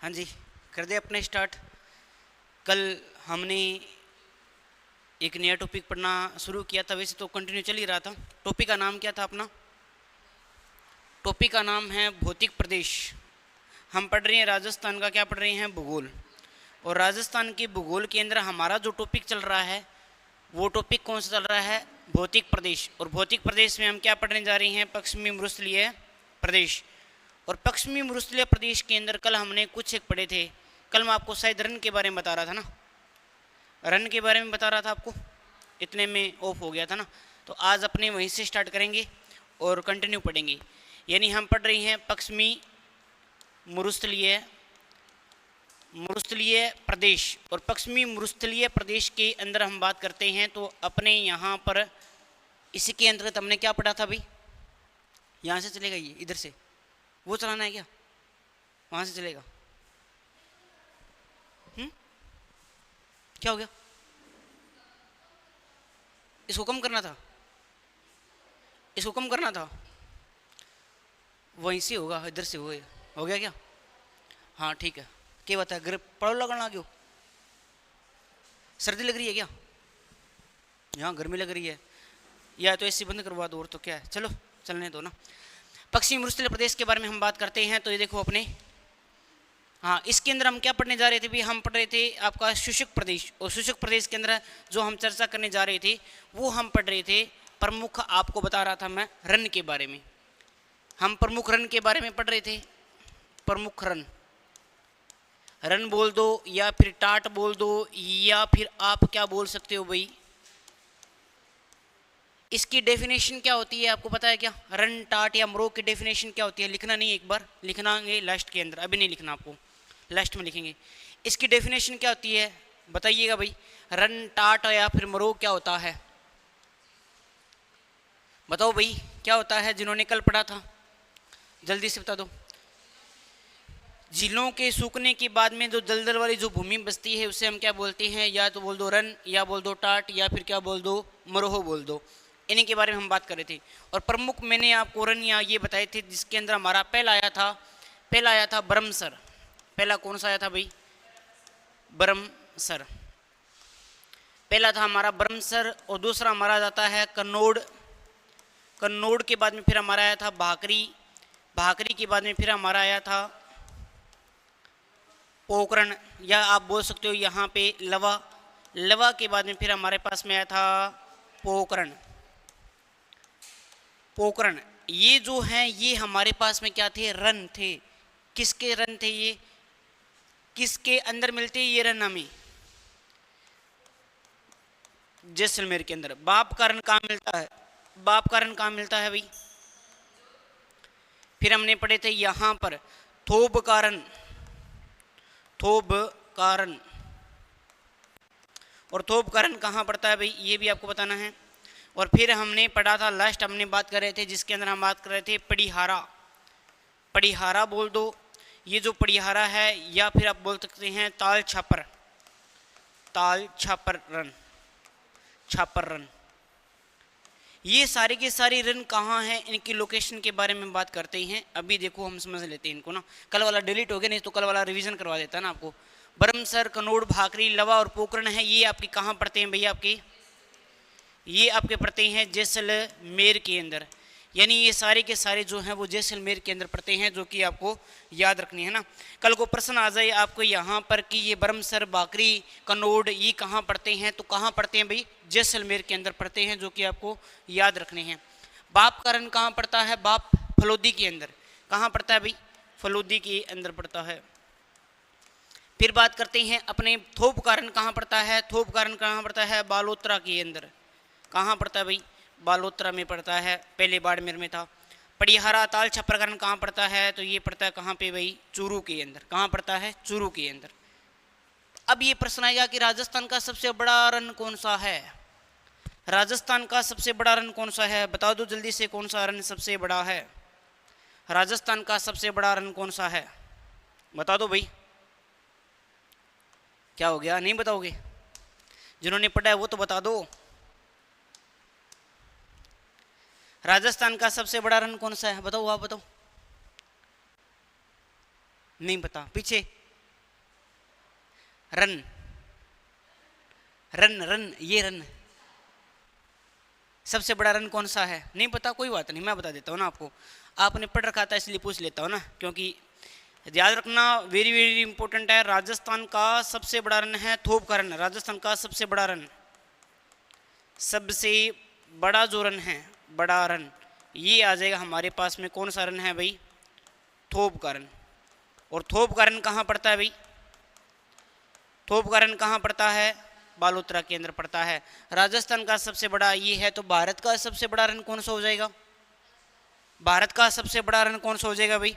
हाँ जी, कर दे अपने स्टार्ट। कल हमने एक नया टॉपिक पढ़ना शुरू किया था, वैसे तो कंटिन्यू चल ही रहा था। टॉपिक का नाम क्या था अपना? टॉपिक का नाम है भौतिक प्रदेश। हम पढ़ रहे हैं राजस्थान का, क्या पढ़ रहे हैं? भूगोल। और राजस्थान के भूगोल के अंदर हमारा जो टॉपिक चल रहा है वो टॉपिक कौन सा चल रहा है? भौतिक प्रदेश। और भौतिक प्रदेश में हम क्या पढ़ने जा रहे हैं? पश्चिमी मरुस्थलीय प्रदेश। और पश्चिमी मरुस्थलीय प्रदेश के अंदर कल हमने कुछ एक पढ़े थे। कल मैं आपको शायद रन के बारे में बता रहा था ना, रन के बारे में बता रहा था आपको, इतने में ऑफ हो गया था ना। तो आज अपने वहीं से स्टार्ट करेंगे और कंटिन्यू पढ़ेंगे। यानी हम पढ़ रहे हैं पश्चिमी मरुस्थलीय प्रदेश। और पश्चिमी मरुस्थलीय प्रदेश के अंदर हम बात करते हैं तो अपने यहाँ पर इसी के अंतर्गत हमने क्या पढ़ा था भाई? यहाँ से चलेगा, ये इधर से वो चलाना है क्या? वहाँ से चलेगा? क्या हो गया? इसको कम करना था, इसको कम करना था, वहीं से होगा, इधर से हो गया क्या? हाँ ठीक है। क्या बता, घर पढ़ो लगन आ गयो? सर्दी लग रही है क्या? यहाँ गर्मी लग रही है, या तो एसी बंद करवा दो, और तो क्या है, चलो चलने दो ना। पश्चिमी मरुस्थलीय प्रदेश के बारे में हम बात करते हैं तो ये देखो अपने, हाँ इसके अंदर हम क्या पढ़ने जा रहे थे भी? हम पढ़ रहे थे आपका शुष्क प्रदेश। और शुष्क प्रदेश के अंदर जो हम चर्चा करने जा रहे थे वो हम पढ़ रहे थे प्रमुख, आपको बता रहा था मैं, रन के बारे में। हम प्रमुख रन के बारे में पढ़ रहे थे। प्रमुख रन, रन बोल दो या फिर टाट बोल दो, या फिर आप क्या बोल सकते हो भाई? इसकी डेफिनेशन क्या होती है आपको पता है क्या? रन, टाट या मरोग की डेफिनेशन क्या होती है? लिखना नहीं, एक बार लिखना लास्ट के अंदर, अभी नहीं लिखना, आपको लास्ट में लिखेंगे। इसकी डेफिनेशन क्या होती है बताइएगा भाई? रन, टाट या फिर मरोग क्या होता है? बताओ भाई क्या होता है, जिन्होंने कल पढ़ा था जल्दी से बता दो। झीलों के सूखने के बाद में जो दलदल वाली जो भूमि बचती है उसे हम क्या बोलते हैं? या तो बोल दो रन, या बोल दो टाट, या फिर क्या बोल दो? मरोह बोल दो। इन्हीं के बारे में हम बात कर रहे थे। और प्रमुख मैंने आपको रन या ये बताए थे, जिसके अंदर हमारा पहला आया था ब्रह्मसर। पहला कौन सा आया था भाई? ब्रह्मसर पहला था हमारा, ब्रह्मसर। और दूसरा हमारा जाता है कन्नौड़। कन्नौड़ के बाद में फिर हमारा आया था भाकरी। भाकरी के बाद में फिर हमारा आया था पोखरण, या आप बोल सकते हो यहाँ पे लवा। लवा के बाद में फिर हमारे पास में आया था पोखरण। पोखरण ये जो है ये हमारे पास में क्या थे? रन थे। किसके रन थे ये? किसके अंदर मिलते ये रन हमें? जैसलमेर के अंदर। बाप का रन कहाँ मिलता है? बाप का रन कहाँ मिलता है भाई? फिर हमने पढ़े थे यहाँ पर थोब का रन, थोब का रन। और थोब का रन कहाँ पड़ता है भाई? ये भी आपको बताना है। और फिर हमने पढ़ा था, लास्ट हमने बात कर रहे थे, जिसके अंदर हम बात कर रहे थे पड़िहारा। पड़िहारा बोल दो, ये जो पड़िहारा है, या फिर आप बोल सकते हैं ताल छापर। ताल छापर रन, छापर रन। ये सारे के सारे रन कहाँ हैं, इनकी लोकेशन के बारे में बात करते हैं। अभी देखो हम समझ लेते हैं इनको ना। कल वाला डिलीट हो गया, नहीं तो कल वाला रिवीजन करवा देता है ना आपको। ब्रह्मसर, कन्नौड़, भाकरी, लवा और पोखरण है, ये आपके कहाँ पड़ते हैं भैया? आपके ये आपके पड़ते हैं जैसलमेर के अंदर। यानी ये सारे के सारे जो हैं वो जैसलमेर के अंदर पड़ते हैं, जो कि आपको याद रखनी है ना। कल को प्रश्न आ जाए आपको यहाँ पर कि ये ब्रह्मसर, भाकरी, कन्नौड़ ये कहाँ पड़ते हैं, तो कहाँ पड़ते हैं भाई? जैसलमेर के अंदर पड़ते हैं, जो कि आपको याद रखने हैं। बाप का रन कहाँ पड़ता है? बाप फलोदी के अंदर। कहाँ पड़ता है भाई? फलोदी के अंदर पड़ता है। फिर बात करते हैं अपने थोप का रन कहाँ पड़ता है? थोप का रन कहाँ पड़ता है? बालोतरा के अंदर। कहाँ पड़ता है भाई? बालोतरा में पड़ता है, पहले बाड़मेर में था। पड़िहारा, ताल छापर का रन कहाँ पड़ता है? तो ये पड़ता है कहाँ पे भाई? चूरू के अंदर। कहाँ पड़ता है? चूरू के अंदर। अब ये प्रश्न आएगा कि राजस्थान का सबसे बड़ा रन कौन सा है? राजस्थान का सबसे बड़ा रन कौन सा है? बता दो जल्दी से, कौन सा रन सबसे बड़ा है? राजस्थान का सबसे बड़ा रन कौन सा है? बता दो भाई। क्या हो गया, नहीं बताओगे? जिन्होंने पढ़ा है वो तो बता दो। राजस्थान का सबसे बड़ा रन कौन सा है? बताओ, आप बताओ। नहीं पता, पीछे रन, रन रन, ये रन। सबसे बड़ा रन कौन सा है? नहीं पता, कोई बात नहीं, मैं बता देता हूँ ना आपको। आपने पढ़ रखा था इसलिए पूछ लेता हूँ ना, क्योंकि याद रखना वेरी वेरी इंपॉर्टेंट है। राजस्थान का सबसे बड़ा रन है थोप का रन। राजस्थान का सबसे बड़ा रन, सबसे बड़ा जो रन है, बड़ा रन, ये आ जाएगा हमारे पास में। कौन सा रन है भाई? थोप का रन। और थोप का रन कहाँ पड़ता है भाई? थोप का रन कहाँ पड़ता है? बालोतरा के अंदर पड़ता है। राजस्थान का सबसे बड़ा ये है, तो भारत का सबसे बड़ा रन कौन सा हो जाएगा? भारत का सबसे बड़ा रन कौन सा हो जाएगा भाई?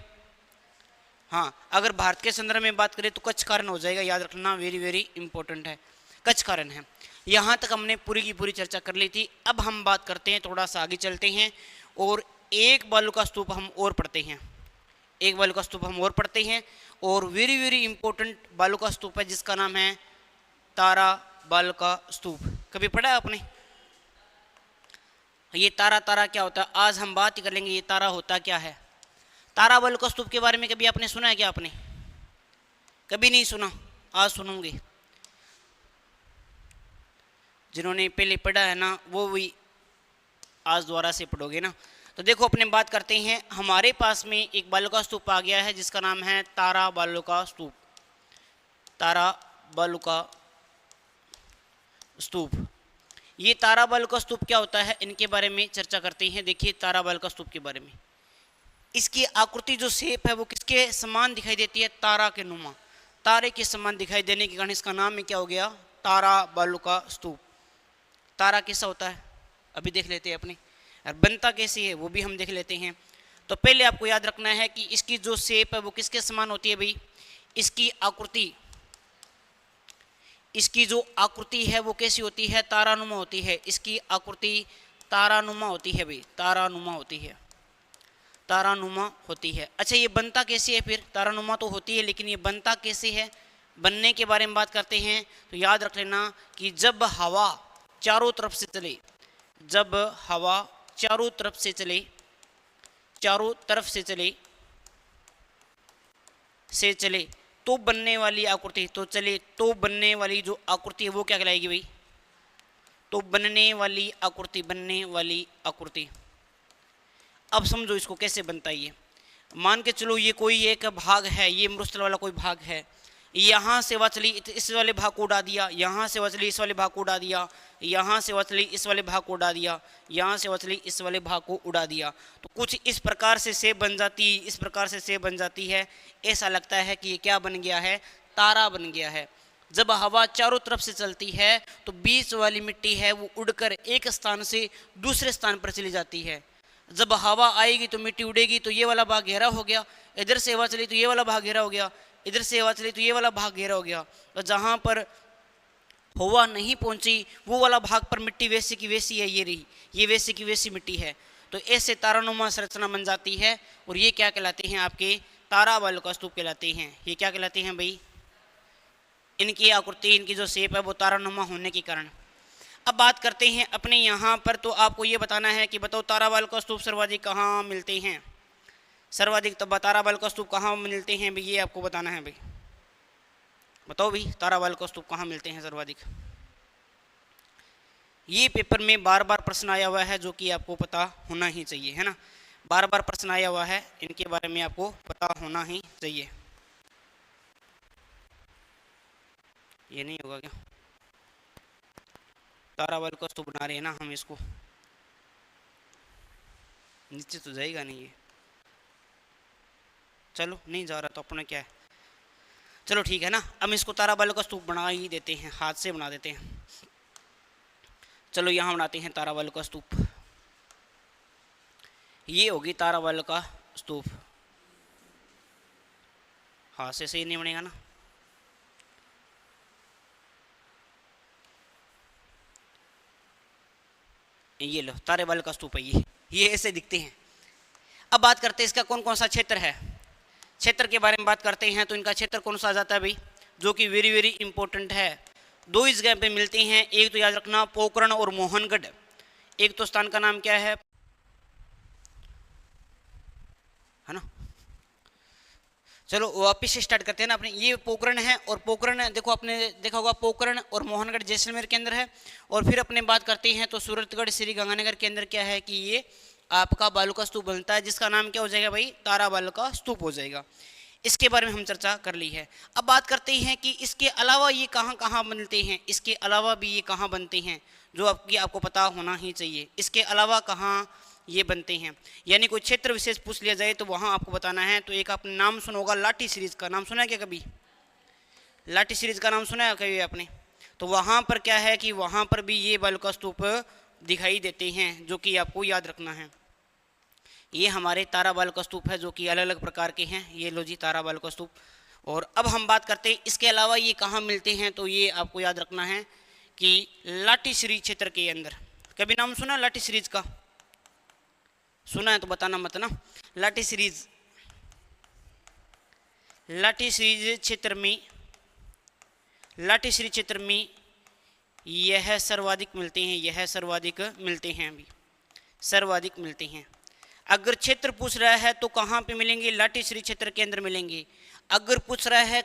हाँ, अगर भारत के संदर्भ में बात करें तो कच्छ का रन हो जाएगा। याद रखना, वेरी वेरी इंपॉर्टेंट है, कच्छ का रन है। यहाँ तक हमने पूरी की पूरी चर्चा कर ली थी। अब हम बात करते हैं, थोड़ा सा आगे चलते हैं और एक बालू का स्तूप हम और पढ़ते हैं। एक बालू का स्तूप हम और पढ़ते हैं, और वेरी वेरी इंपॉर्टेंट बालू का स्तूप है जिसका नाम है तारा बालू का स्तूप। कभी पढ़ा है आपने? ये तारा, तारा क्या होता है? आज हम बात ही कर लेंगे ये तारा होता क्या है। तारा बालू का स्तूप के बारे में कभी आपने सुना है क्या? आपने कभी नहीं सुना, आज सुनोगे। जिन्होंने पहले पढ़ा है ना, वो भी आज दोबारा से पढ़ोगे ना। तो देखो, अपने बात करते हैं। हमारे पास में एक बालू का स्तूप आ गया है जिसका नाम है तारा बालू का स्तूप। तारा बालू का स्तूप। ये तारा बालू का स्तूप क्या होता है, इनके बारे में चर्चा करते हैं। देखिए तारा बालू का स्तूप के बारे में, इसकी आकृति जो शेप है वो किसके समान दिखाई देती है? तारा के नुमा, तारे के समान दिखाई देने के कारण इसका नाम ही क्या हो गया? तारा बालू का स्तूप। तारा कैसा होता है अभी देख लेते हैं अपने, और बनता कैसी है वो भी हम देख लेते हैं। तो पहले आपको याद रखना है कि इसकी जो शेप है वो किसके समान होती है भाई? इसकी आकृति, इसकी जो आकृति है वो कैसी होती है? तारानुमा होती है। इसकी आकृति तारानुमा होती है भाई, तारानुमा होती है, तारानुमा होती है। अच्छा, ये बनता कैसे है फिर? तारानुमा तो होती है, लेकिन ये बनता कैसे है? बनने के बारे में बात करते हैं तो याद रख लेना कि जब हवा चारों तरफ से चले, जब हवा चारों तरफ से चले, चारों तरफ से चले तो बनने वाली आकृति, तो चले तो बनने वाली जो आकृति है वो क्या कहलाएगी भाई? तो बनने वाली आकृति, बनने वाली आकृति। अब समझो इसको कैसे बनता है ये। मान के चलो ये कोई एक भाग है, ये मरुस्थल वाला कोई भाग है, यहाँ से हवा चली इस वाले भाग को उड़ा दिया, यहाँ से हवा चली इस वाले भाग को उड़ा दिया, यहाँ से हवा चली इस वाले भाग को उड़ा दिया, यहाँ से हवा चली इस वाले भाग को उड़ा दिया। तो कुछ इस प्रकार से शेप बन जाती, इस प्रकार से शेप बन जाती है। ऐसा लगता है कि ये क्या बन गया है? तारा बन गया है। जब हवा चारों तरफ से चलती है तो बीच वाली मिट्टी है वो उड़कर एक स्थान से दूसरे स्थान पर चली जाती है। जब हवा आएगी तो मिट्टी उड़ेगी, तो ये वाला भाग गहरा हो गया, इधर से हवा चली तो ये वाला भाग गहरा हो गया, इधर से हवा चली तो ये वाला भाग गहरा हो गया। और जहाँ पर हवा नहीं पहुँची वो वाला भाग पर मिट्टी वैसी की वैसी है, ये रही, ये वैसी की वैसी मिट्टी है। तो ऐसे तारानुमा संरचना बन जाती है, और ये क्या कहलाते हैं? आपके तारा बालू का स्तूप कहलाते हैं। ये क्या कहलाते हैं भाई? इनकी आकृति, इनकी जो शेप है वो तारानुमा होने के कारण। अब बात करते हैं अपने यहाँ पर, तो आपको ये बताना है कि बताओ तारा बालू का स्तूप सर्वाधिक कहाँ मिलते हैं? सर्वाधिक तो तारा बालू का स्तूप कहाँ मिलते हैं भाई? ये आपको बताना है भाई। बताओ भाई, तारा बालू का स्तूप कहाँ मिलते हैं सर्वाधिक? ये पेपर में बार बार प्रश्न आया हुआ है, जो कि आपको पता होना ही चाहिए, है ना। बार बार प्रश्न आया हुआ है, इनके बारे में आपको पता होना ही चाहिए। ये नहीं होगा क्या? तारा बालू का स्तूप बना रहे हैं ना हम, इसको नीचे तो जाएगा नहीं ये। चलो नहीं जा रहा तो अपना क्या है, चलो ठीक है ना। हम इसको तारा बालू का स्तूप बना ही देते हैं, हाथ से बना देते हैं। चलो यहाँ बनाते हैं तारा बालू का स्तूप। ये होगी तारा बालू का स्तूप। हाथ से सही नहीं बनेगा ना। ये लो, तारे बालू का स्तूप है ये ऐसे दिखते हैं। अब बात करते हैं इसका कौन कौन सा क्षेत्र है। क्षेत्र के बारे में बात करते हैं तो इनका क्षेत्र कौन सा आ जाता है भाई, जो कि वेरी वेरी इंपॉर्टेंट है। दो इस जगह पे मिलते हैं, एक तो याद रखना पोखरण और मोहनगढ़। एक तो स्थान का नाम क्या है ना। चलो वापिस से स्टार्ट करते हैं ना अपने। ये पोखरण है और पोखरण देखो आपने देखा होगा पोखरण और मोहनगढ़ जैसलमेर के अंदर है। और फिर अपने बात करते हैं तो सूरतगढ़ श्री गंगानगर के अंदर क्या है कि ये आपका बालू का स्तूप बनता है, जिसका नाम क्या हो जाएगा भाई, तारा बालू का स्तूप हो जाएगा। इसके बारे में हम चर्चा कर ली है। अब बात करते हैं कि इसके अलावा ये कहाँ कहाँ बनते हैं, इसके अलावा भी ये कहाँ बनते हैं, जो आपको पता होना ही चाहिए। इसके अलावा कहाँ ये बनते हैं, यानी कोई क्षेत्र विशेष पूछ लिया जाए तो वहाँ आपको बताना है। तो एक आपने नाम सुना होगा लाठी सीरीज का, नाम सुना है क्या कभी? लाठी सीरीज का नाम सुना है कभी आपने? तो वहाँ पर क्या है कि वहाँ पर भी ये बालू का स्तूप दिखाई देते हैं, जो कि आपको याद रखना है। ये हमारे तारा बालू का स्तूप है, जो कि अलग अलग प्रकार के हैं। ये लो जी तारा बालू का स्तूप। और अब हम बात करते हैं इसके अलावा ये कहाँ मिलते हैं, तो ये आपको याद रखना है कि लाठी सीरीज क्षेत्र के अंदर। कभी नाम सुना लाठी सीरीज का? सुना है तो बताना मत ना। लाठी सीरीज क्षेत्र में, लाठी सीरीज क्षेत्र में यह सर्वाधिक मिलते हैं, यह सर्वाधिक मिलते हैं, अभी सर्वाधिक मिलते हैं। अगर क्षेत्र पूछ रहा है तो कहाँ पे मिलेंगे, लाठी सीरीज क्षेत्र के अंदर मिलेंगे। अगर पूछ रहा है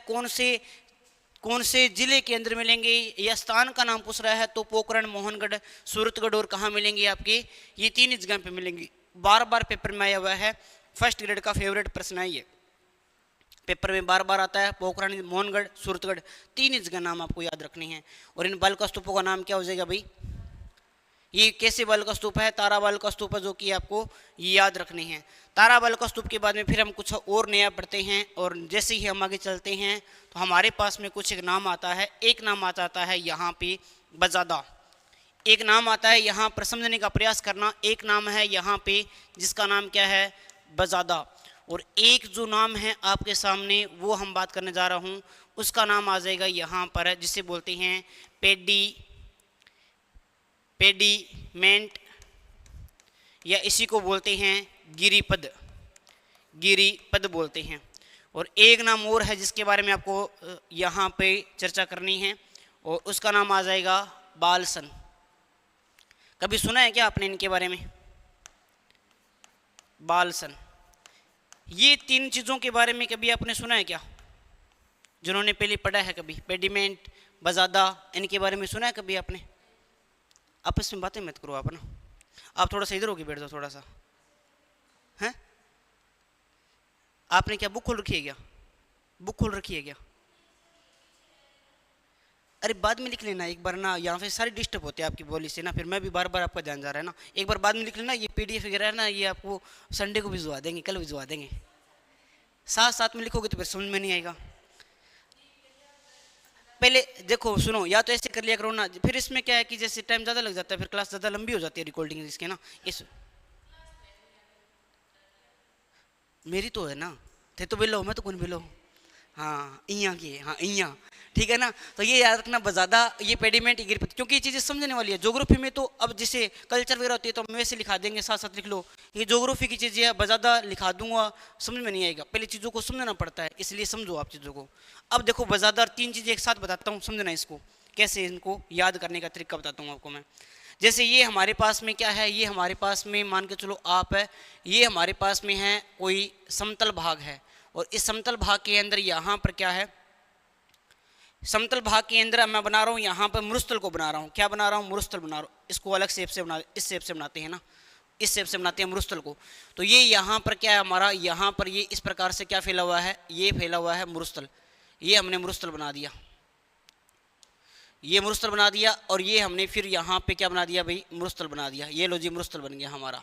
कौन से जिले के अंदर मिलेंगे या स्थान का नाम पूछ रहा है तो पोखरण, मोहनगढ़, सूरतगढ़ और कहाँ मिलेंगे आपके, ये 3 जगह पे मिलेंगे। बार बार पेपर में आया हुआ है, फर्स्ट ग्रेड का फेवरेट प्रश्न है ये, पेपर में बार बार आता है। पोखरण, मोहनगढ़, सूरतगढ़ 3 जगह नाम आपको याद रखने हैं। और इन बालू का स्तूपों का नाम क्या हो जाएगा भाई, ये कैसे बालू का स्तूप है, तारा बालू का स्तूप है, जो कि आपको याद रखने हैं। तारा बालू का स्तूप के बाद में फिर हम कुछ और नया पढ़ते हैं। और जैसे ही हम आगे चलते हैं तो हमारे पास में कुछ एक नाम आता है। एक नाम आता है यहाँ पे बजादा, एक नाम आता है यहाँ पर समझने का प्रयास करना। एक नाम है यहाँ पे जिसका नाम क्या है, बजादा। और एक जो नाम है आपके सामने वो हम बात करने जा रहा हूँ, उसका नाम आ जाएगा यहाँ पर, जिसे बोलते हैं पेडीमेंट, या इसी को बोलते हैं गिरिपद, गिरिपद बोलते हैं। और एक नाम और है जिसके बारे में आपको यहाँ पे चर्चा करनी है, और उसका नाम आ जाएगा बालसन। कभी सुना है क्या आपने इनके बारे में, बालसन? ये 3 चीज़ों के बारे में कभी आपने सुना है क्या, जिन्होंने पहले पढ़ा है कभी? पेडीमेंट, बजादा, इनके बारे में सुना है कभी आपने? आपस में बातें मत करो आप ना, आप थोड़ा सा इधर होके बैठ जाओ थोड़ा सा, हैं? आपने क्या बुक खोल रखी है क्या, बुक खोल रखी है क्या? अरे बाद में लिख लेना एक बार ना, यहाँ पे सारे डिस्टर्ब होते हैं आपकी बोली से ना, फिर मैं भी बार बार आपका ध्यान जा रहा है ना। एक बार बाद में लिख लेना। ये PDF वगैरह है ना, ये आपको संडे को भिजवा देंगे, कल भिजवा देंगे। साथ में लिखोगे तो फिर समझ में नहीं आएगा। पहले देखो सुनो, या तो ऐसे कर लिया करो ना, फिर इसमें क्या है कि जैसे टाइम ज़्यादा लग जाता है, फिर क्लास ज़्यादा लंबी हो जाती है रिकॉर्डिंग इसके ना। इस मेरी तो है ना, थे तो बिलो, मैं तो कौन बिलो, हाँ इया की, हाँ इया, ठीक है ना। तो ये याद रखना बजादा, ये पेडीमेंट, गिरपत, क्योंकि ये चीज़ें समझने वाली है। ज्योग्राफी में तो अब जैसे कल्चर वगैरह होती है तो हम वैसे लिखा देंगे, साथ साथ लिख लो। ये ज्योग्राफी की चीज़ें है, बजादा लिखा दूंगा, समझ में नहीं आएगा। पहले चीज़ों को समझना पड़ता है, इसलिए समझो आप चीज़ों को। अब देखो बजादा, 3 चीज़ें एक साथ बताता हूँ, समझना इसको कैसे, इनको याद करने का तरीका बताता हूँ आपको मैं। जैसे ये हमारे पास में क्या है, ये हमारे पास में मान के चलो आप है, ये हमारे पास में है कोई समतल भाग है, और इस समतल भाग के अंदर यहाँ पर क्या है, समतल भाग के अंदर मैं बना रहा हूँ यहाँ पर मरुस्थल को बना रहा हूँ। क्या बना रहा हूँ, मरुस्थल बना रहा हूँ। इसको अलग शेप से बना, इस शेप से बनाते हैं ना, इस शेप से बनाते हैं मरुस्थल को। तो ये यहाँ पर क्या है हमारा, यहाँ पर ये इस प्रकार से क्या फैला हुआ है, ये फैला हुआ है मरुस्थल। ये हमने मरुस्थल बना दिया, ये मरुस्थल बना दिया। और ये हमने फिर यहाँ पे क्या बना दिया भाई, मरुस्थल बना दिया। ये लो जी मरुस्थल बन गया हमारा।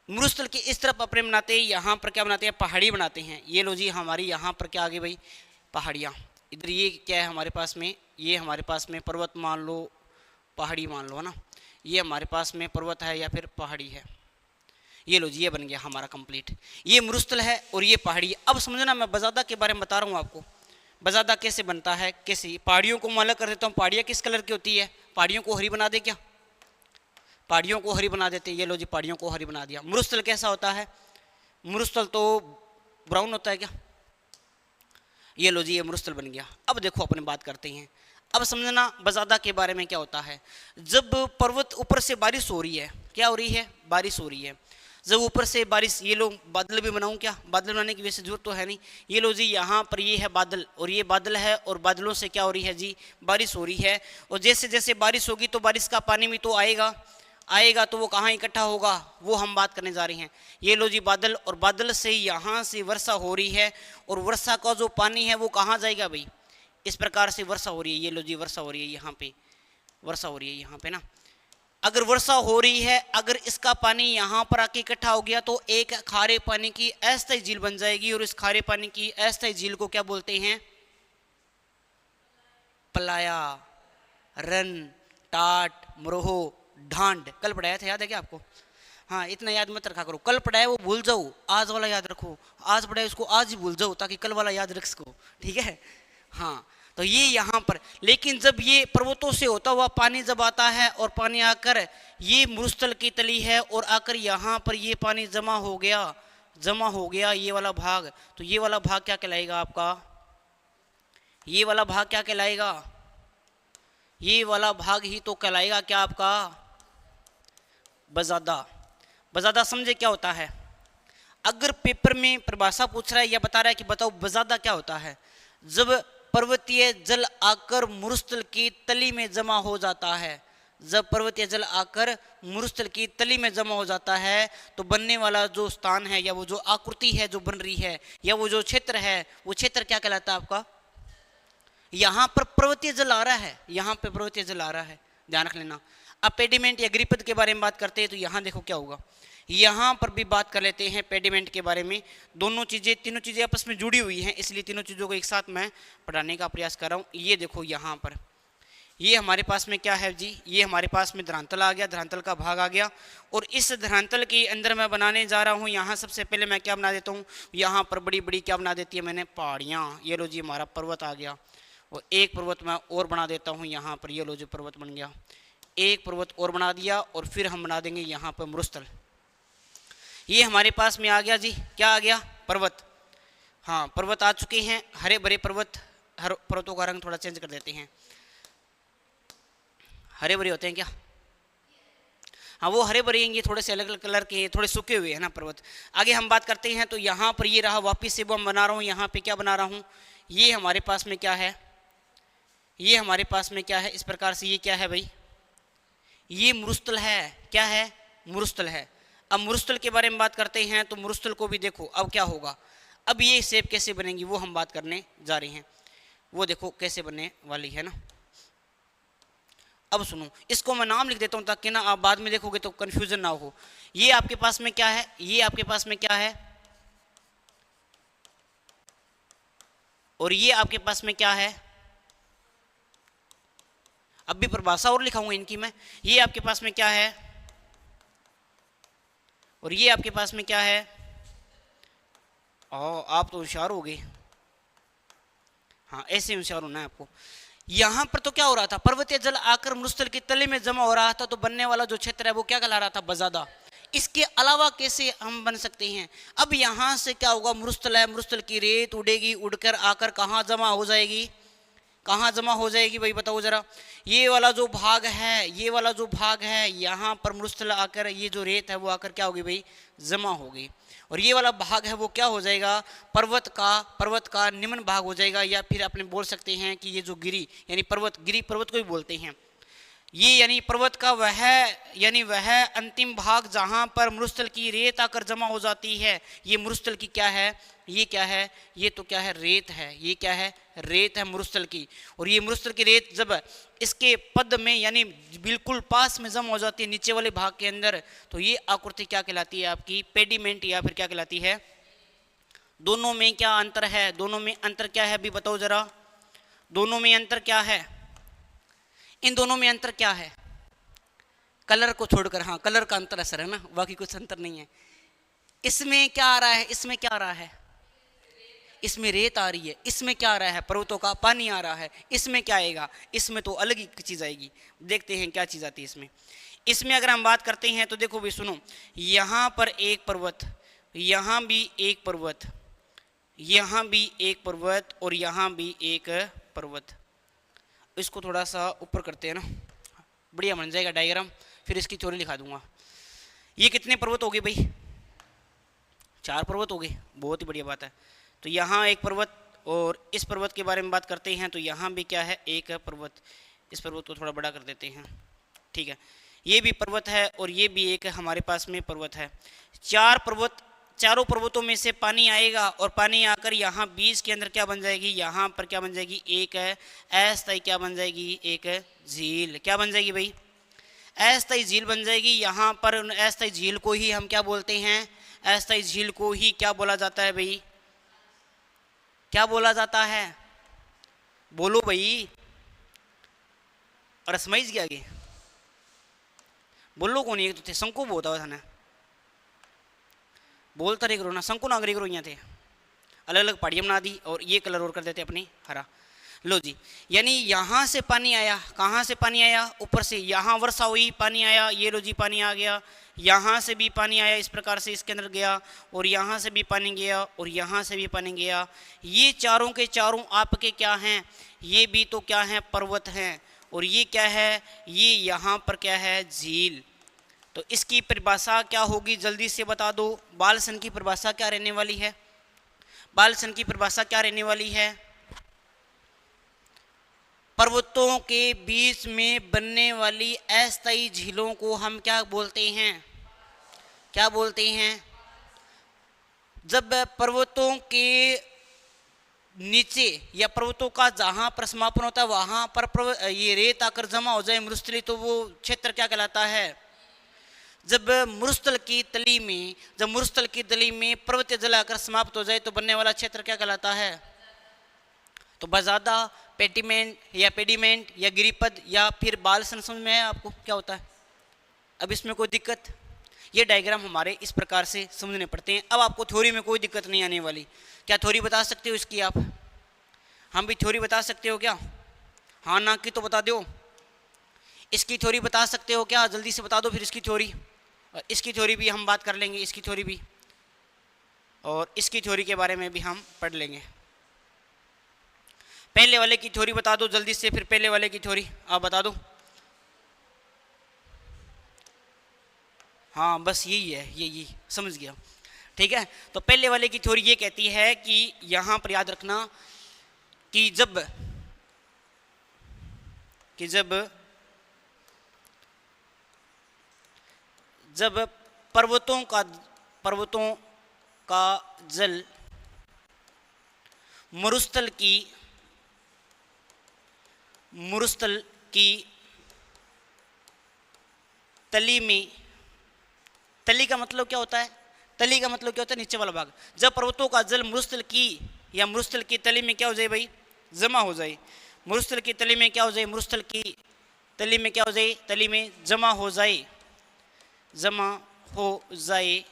मरुस्थल के इस तरफ अपने बनाते हैं, यहाँ पर क्या बनाते हैं, पहाड़ी बनाते हैं। ये लो जी हमारी यहाँ पर क्या आ गई भाई, पहाड़ियाँ। इधर ये क्या है हमारे पास में, ये हमारे पास में पर्वत मान लो, पहाड़ी मान लो, है ना। ये हमारे पास में पर्वत है या फिर पहाड़ी है। ये लो जी ये बन गया हमारा कंप्लीट। ये मरुस्थल है और ये पहाड़ी है। अब समझना, मैं बजादा के बारे में बता रहा हूँ आपको, बजादा कैसे बनता है, कैसे। पहाड़ियों को मैं अलग कर देता हूँ। पहाड़ियाँ किस कलर की होती है, पहाड़ियों को हरी बना दे क्या, पहाड़ियों को हरी बना देते हैं। ये लो जी पहाड़ियों को हरी बना दिया। मरुस्थल कैसा होता है, मरुस्थल तो ब्राउन होता है क्या। ये लो जी ये मरुस्थल बन गया। अब देखो अपने बात करते हैं, अब समझना बजादा के बारे में क्या होता है। जब पर्वत ऊपर से बारिश हो रही है, क्या हो रही है, बारिश हो रही है, जब ऊपर से बारिश, ये लो बादल भी बनाऊं क्या, बादल बनाने की वैसे जरूरत तो है नहीं, ये लो जी यहाँ पर ये है बादल और ये बादल है और बादलों से क्या हो रही है जी, बारिश हो रही है। और जैसे जैसे बारिश होगी तो बारिश का पानी भी तो आएगा, आएगा तो वो कहाँ इकट्ठा होगा, वो हम बात करने जा रहे हैं। ये लो जी बादल, और बादल से यहाँ से वर्षा हो रही है और वर्षा का जो पानी है वो कहाँ जाएगा भाई, इस प्रकार से वर्षा हो रही है। ये लो जी वर्षा हो रही है, यहाँ पे वर्षा हो रही है, यहाँ पे ना। अगर वर्षा हो रही है, अगर इसका पानी यहाँ पर आके इकट्ठा हो गया तो एक खारे पानी की अस्थायी झील बन जाएगी, और इस खारे पानी की अस्थायी झील को क्या बोलते हैं, पलाया, रन, टाट, मरोहो, ढांड। कल पढ़ाया था, याद है क्या आपको? हाँ, इतना याद मत रखा करो, कल पढ़ाया वो भूल जाओ, आज वाला याद रखो, आज पढ़ाया उसको आज ही भूल जाओ ताकि कल वाला याद रख सको, ठीक है। हाँ, तो ये यहाँ पर, लेकिन जब ये पर्वतों से होता हुआ पानी जब आता है और पानी आकर ये मरुस्थल की तली है और आकर यहाँ पर ये पानी जमा हो गया ये वाला भाग, तो ये वाला भाग क्या कहलाएगा आपका, ये वाला भाग क्या कहलाएगा, ये वाला भाग ही तो कहलाएगा क्या आपका, बजादा। बजादा समझे क्या होता है? अगर पेपर में परिभाषा पूछ रहा है या बता रहा है कि बताओ बजादा क्या होता है, जब पर्वतीय जल आकर मरुस्थल की तली में जमा हो जाता है, जब पर्वतीय जल आकर मरुस्थल की तली में जमा हो जाता है तो बनने वाला जो स्थान है या वो जो आकृति है जो बन रही है या वो जो क्षेत्र है, वो क्षेत्र क्या कहलाता है आपका? यहाँ पर पर्वतीय जल आ रहा है, यहाँ पे पर्वतीय जल आ रहा है, ध्यान रख लेना। अब पेडिमेंट या गिरिपथ के बारे में बात करते हैं तो यहाँ देखो क्या होगा, यहाँ पर भी बात कर लेते हैं पेडिमेंट के बारे में। दोनों चीज़ें, तीनों चीज़ें आपस में जुड़ी हुई हैं, इसलिए तीनों चीज़ों को एक साथ मैं पढ़ाने का प्रयास कर रहा हूँ। ये देखो यहाँ पर, ये हमारे पास में क्या है जी, ये हमारे पास में धरातल आ गया, धरातल का भाग आ गया, और इस धरातल के अंदर मैं बनाने जा रहा हूँ। यहाँ सबसे पहले मैं क्या बना देता हूँ, यहाँ पर बड़ी बड़ी क्या बना देती है मैंने, पहाड़ियाँ। ये लो जी हमारा पर्वत आ गया, और एक पर्वत मैं और बना देता हूँ यहाँ पर, ये लो जो पर्वत बन गया, एक पर्वत और बना दिया, और फिर हम बना देंगे यहाँ पर मरुस्थल। ये हमारे पास में आ गया जी, क्या आ गया, पर्वत। हाँ, पर्वत आ चुके हैं, हरे भरे पर्वत। हर पर्वतों का रंग थोड़ा चेंज कर देते हैं, हरे भरे होते हैं क्या? हाँ, वो हरे भरे हैं, थोड़े से अलग अलग कलर के, थोड़े सूखे हुए हैं ना पर्वत। आगे हम बात करते हैं तो यहाँ पर ये रहा, वापिस से वो हम बना रहा हूँ, यहाँ पे क्या बना रहा हूँ, ये हमारे पास में क्या है, ये हमारे पास में क्या है, इस प्रकार से ये क्या है भाई, ये मरुस्थल है। क्या है? मरुस्थल है। अब मरुस्थल के बारे में बात करते हैं तो मरुस्थल को भी देखो अब क्या होगा, अब ये शेप कैसे बनेगी वो हम बात करने जा रहे हैं, वो देखो कैसे बनने वाली है ना। अब सुनो, इसको मैं नाम लिख देता हूँ ताकि ना आप बाद में देखोगे तो कंफ्यूजन ना हो। ये आपके पास में क्या है, ये आपके पास में क्या है, और ये आपके पास में क्या है, अब भी परिभाषा और लिखाऊंगा इनकी मैं। ये आपके पास में क्या है और ये आपके पास में क्या है। आप तो होशियार हो गए। हाँ, ऐसे होशियार होना है आपको। यहाँ पर तो क्या हो रहा था, पर्वतीय जल आकर मरुस्थल के तले में जमा हो रहा था, तो बनने वाला जो क्षेत्र है वो क्या कहला रहा था, बजादा। इसके अलावा कैसे हम बन सकते हैं, अब यहाँ से क्या होगा, मरुस्थल है, मरुस्थल की रेत उड़ेगी, उड़कर आकर कहाँ जमा हो जाएगी, कहाँ जमा हो जाएगी भाई बताओ जरा। ये वाला जो भाग है, ये वाला जो भाग है, यहाँ पर मरुस्थल आकर ये जो रेत है वो आकर क्या होगी भाई, जमा होगी। और ये वाला भाग है वो क्या हो जाएगा, पर्वत का निम्न भाग हो जाएगा, या फिर अपने बोल सकते हैं कि ये जो गिरी यानी पर्वत, गिरी पर्वत को भी बोलते हैं। ये यानी पर्वत का वह अंतिम भाग जहाँ पर मरुस्थल की रेत आकर जमा हो जाती है, ये मरुस्थल की क्या है, ये क्या है, ये तो क्या है, रेत है। ये क्या है, रेत है मरुस्थल की। और ये मरुस्थल की रेत जब इसके पद में यानी बिल्कुल पास में जमा हो जाती है नीचे वाले भाग के अंदर, तो ये आकृति क्या कहलाती है आपकी, पेडिमेंट, या फिर क्या कहलाती है। दोनों में क्या अंतर है, दोनों में अंतर क्या है अभी बताओ जरा, दोनों में अंतर क्या है, इन दोनों में अंतर क्या है, कलर को छोड़कर। हाँ, कलर का अंतर असर है ना, बाकी कुछ अंतर नहीं है। इसमें क्या आ रहा है, इसमें क्या आ रहा है, इसमें रेत आ रही है, इसमें क्या आ रहा है, पर्वतों का पानी आ रहा है। इसमें क्या आएगा, इसमें तो अलग ही चीज आएगी। देखते हैं क्या चीज आती है इसमें। इसमें अगर हम बात करते हैं तो देखो भी सुनो, यहाँ पर एक पर्वत, यहाँ भी एक पर्वत, यहाँ भी एक पर्वत, और यहाँ भी एक पर्वत। इसको थोड़ा सा ऊपर करते हैं ना, बढ़िया बन जाएगा डायग्राम, फिर इसकी थ्योरी लिखा दूंगा। ये कितने पर्वत हो गए भाई, 4 पर्वत हो गए, बहुत ही बढ़िया बात है। तो यहाँ एक पर्वत और इस पर्वत के बारे में बात करते हैं तो यहाँ भी क्या है, एक है पर्वत। इस पर्वत को थोड़ा बड़ा कर देते हैं, ठीक है। ये भी पर्वत है और ये भी एक हमारे पास में पर्वत है। 4 पर्वत, चारों पर्वतों में से पानी आएगा और पानी आकर यहाँ बीच के अंदर क्या बन जाएगी, यहाँ पर क्या बन जाएगी, एक है अस्थायी क्या बन जाएगी, एक झील। क्या बन जाएगी भाई, अस्थायी झील बन जाएगी। यहाँ पर अस्थायी झील को ही हम क्या बोलते हैं, अस्थायी झील को ही क्या बोला जाता है भाई, क्या बोला जाता है, बोलो भाई। और समझ गया आगे, बोलो कौन, एक तो थे शंकु बहुत था ना, बोलता रहे करो ना, शंकु नागरिक करो, यहाँ थे अलग अलग पहाड़ियाँ बना दी और ये कलर और कर देते अपनी हरा। लो जी, यानी यहाँ से पानी आया, कहाँ से पानी आया, ऊपर से, यहाँ वर्षा हुई पानी आया, ये लो जी पानी आ गया। यहाँ से भी पानी आया, इस प्रकार से इसके अंदर गया और यहाँ से भी पानी गया और यहाँ से भी पानी गया। ये चारों के चारों आपके क्या हैं, ये भी तो क्या हैं, पर्वत हैं। और ये क्या है, ये यहाँ पर क्या है, झील। तो इसकी परिभाषा क्या होगी, जल्दी से बता दो। बालसन की परिभाषा क्या रहने वाली है, बालसन की परिभाषा क्या रहने वाली है, पर्वतों के बीच में बनने वाली अस्थायी झीलों को हम क्या बोलते हैं, क्या बोलते हैं। जब पर्वतों के नीचे या पर्वतों का जहां पर समापन होता है वहां पर ये रेत आकर जमा हो जाए मरुस्थली, तो वो क्षेत्र क्या कहलाता है। जब मरुस्थल की तली में, जब मरुस्थल की तली में पर्वत जलाकर समाप्त हो जाए तो बनने वाला क्षेत्र क्या कहलाता है। तो बजादा, पेटीमेंट या पेडीमेंट या गिरिपद या फिर बालसन, समझ में है आपको क्या होता है। अब इसमें कोई दिक्कत, ये डायग्राम हमारे इस प्रकार से समझने पड़ते हैं। अब आपको थ्योरी में कोई दिक्कत नहीं आने वाली। क्या थ्योरी बता सकते हो इसकी आप, हम भी थ्योरी बता सकते हो क्या, हाँ ना की तो बता दो। इसकी थ्योरी बता सकते हो क्या, जल्दी से बता दो फिर इसकी थ्योरी। और इसकी थ्योरी भी हम बात कर लेंगे, इसकी थ्योरी भी, और इसकी थ्योरी के बारे में भी हम पढ़ लेंगे। पहले वाले की थ्योरी बता दो जल्दी से, फिर पहले वाले की थ्योरी आप बता दो। हाँ बस यही है, यही समझ गया, ठीक है। तो पहले वाले की थ्योरी ये कहती है कि यहाँ पर याद रखना कि जब पर्वतों का जल मरुस्थल की तली में, तली का मतलब क्या होता है, तली का मतलब क्या होता है, नीचे वाला भाग। जब पर्वतों का जल मरुस्थल की या मरुस्थल की तली में क्या हो जाए भाई, जमा हो जाए। मरुस्थल की तली में क्या हो जाए, मरुस्थल की तली में क्या हो जाए, तली में जमा हो जाए, जमा हो जाए,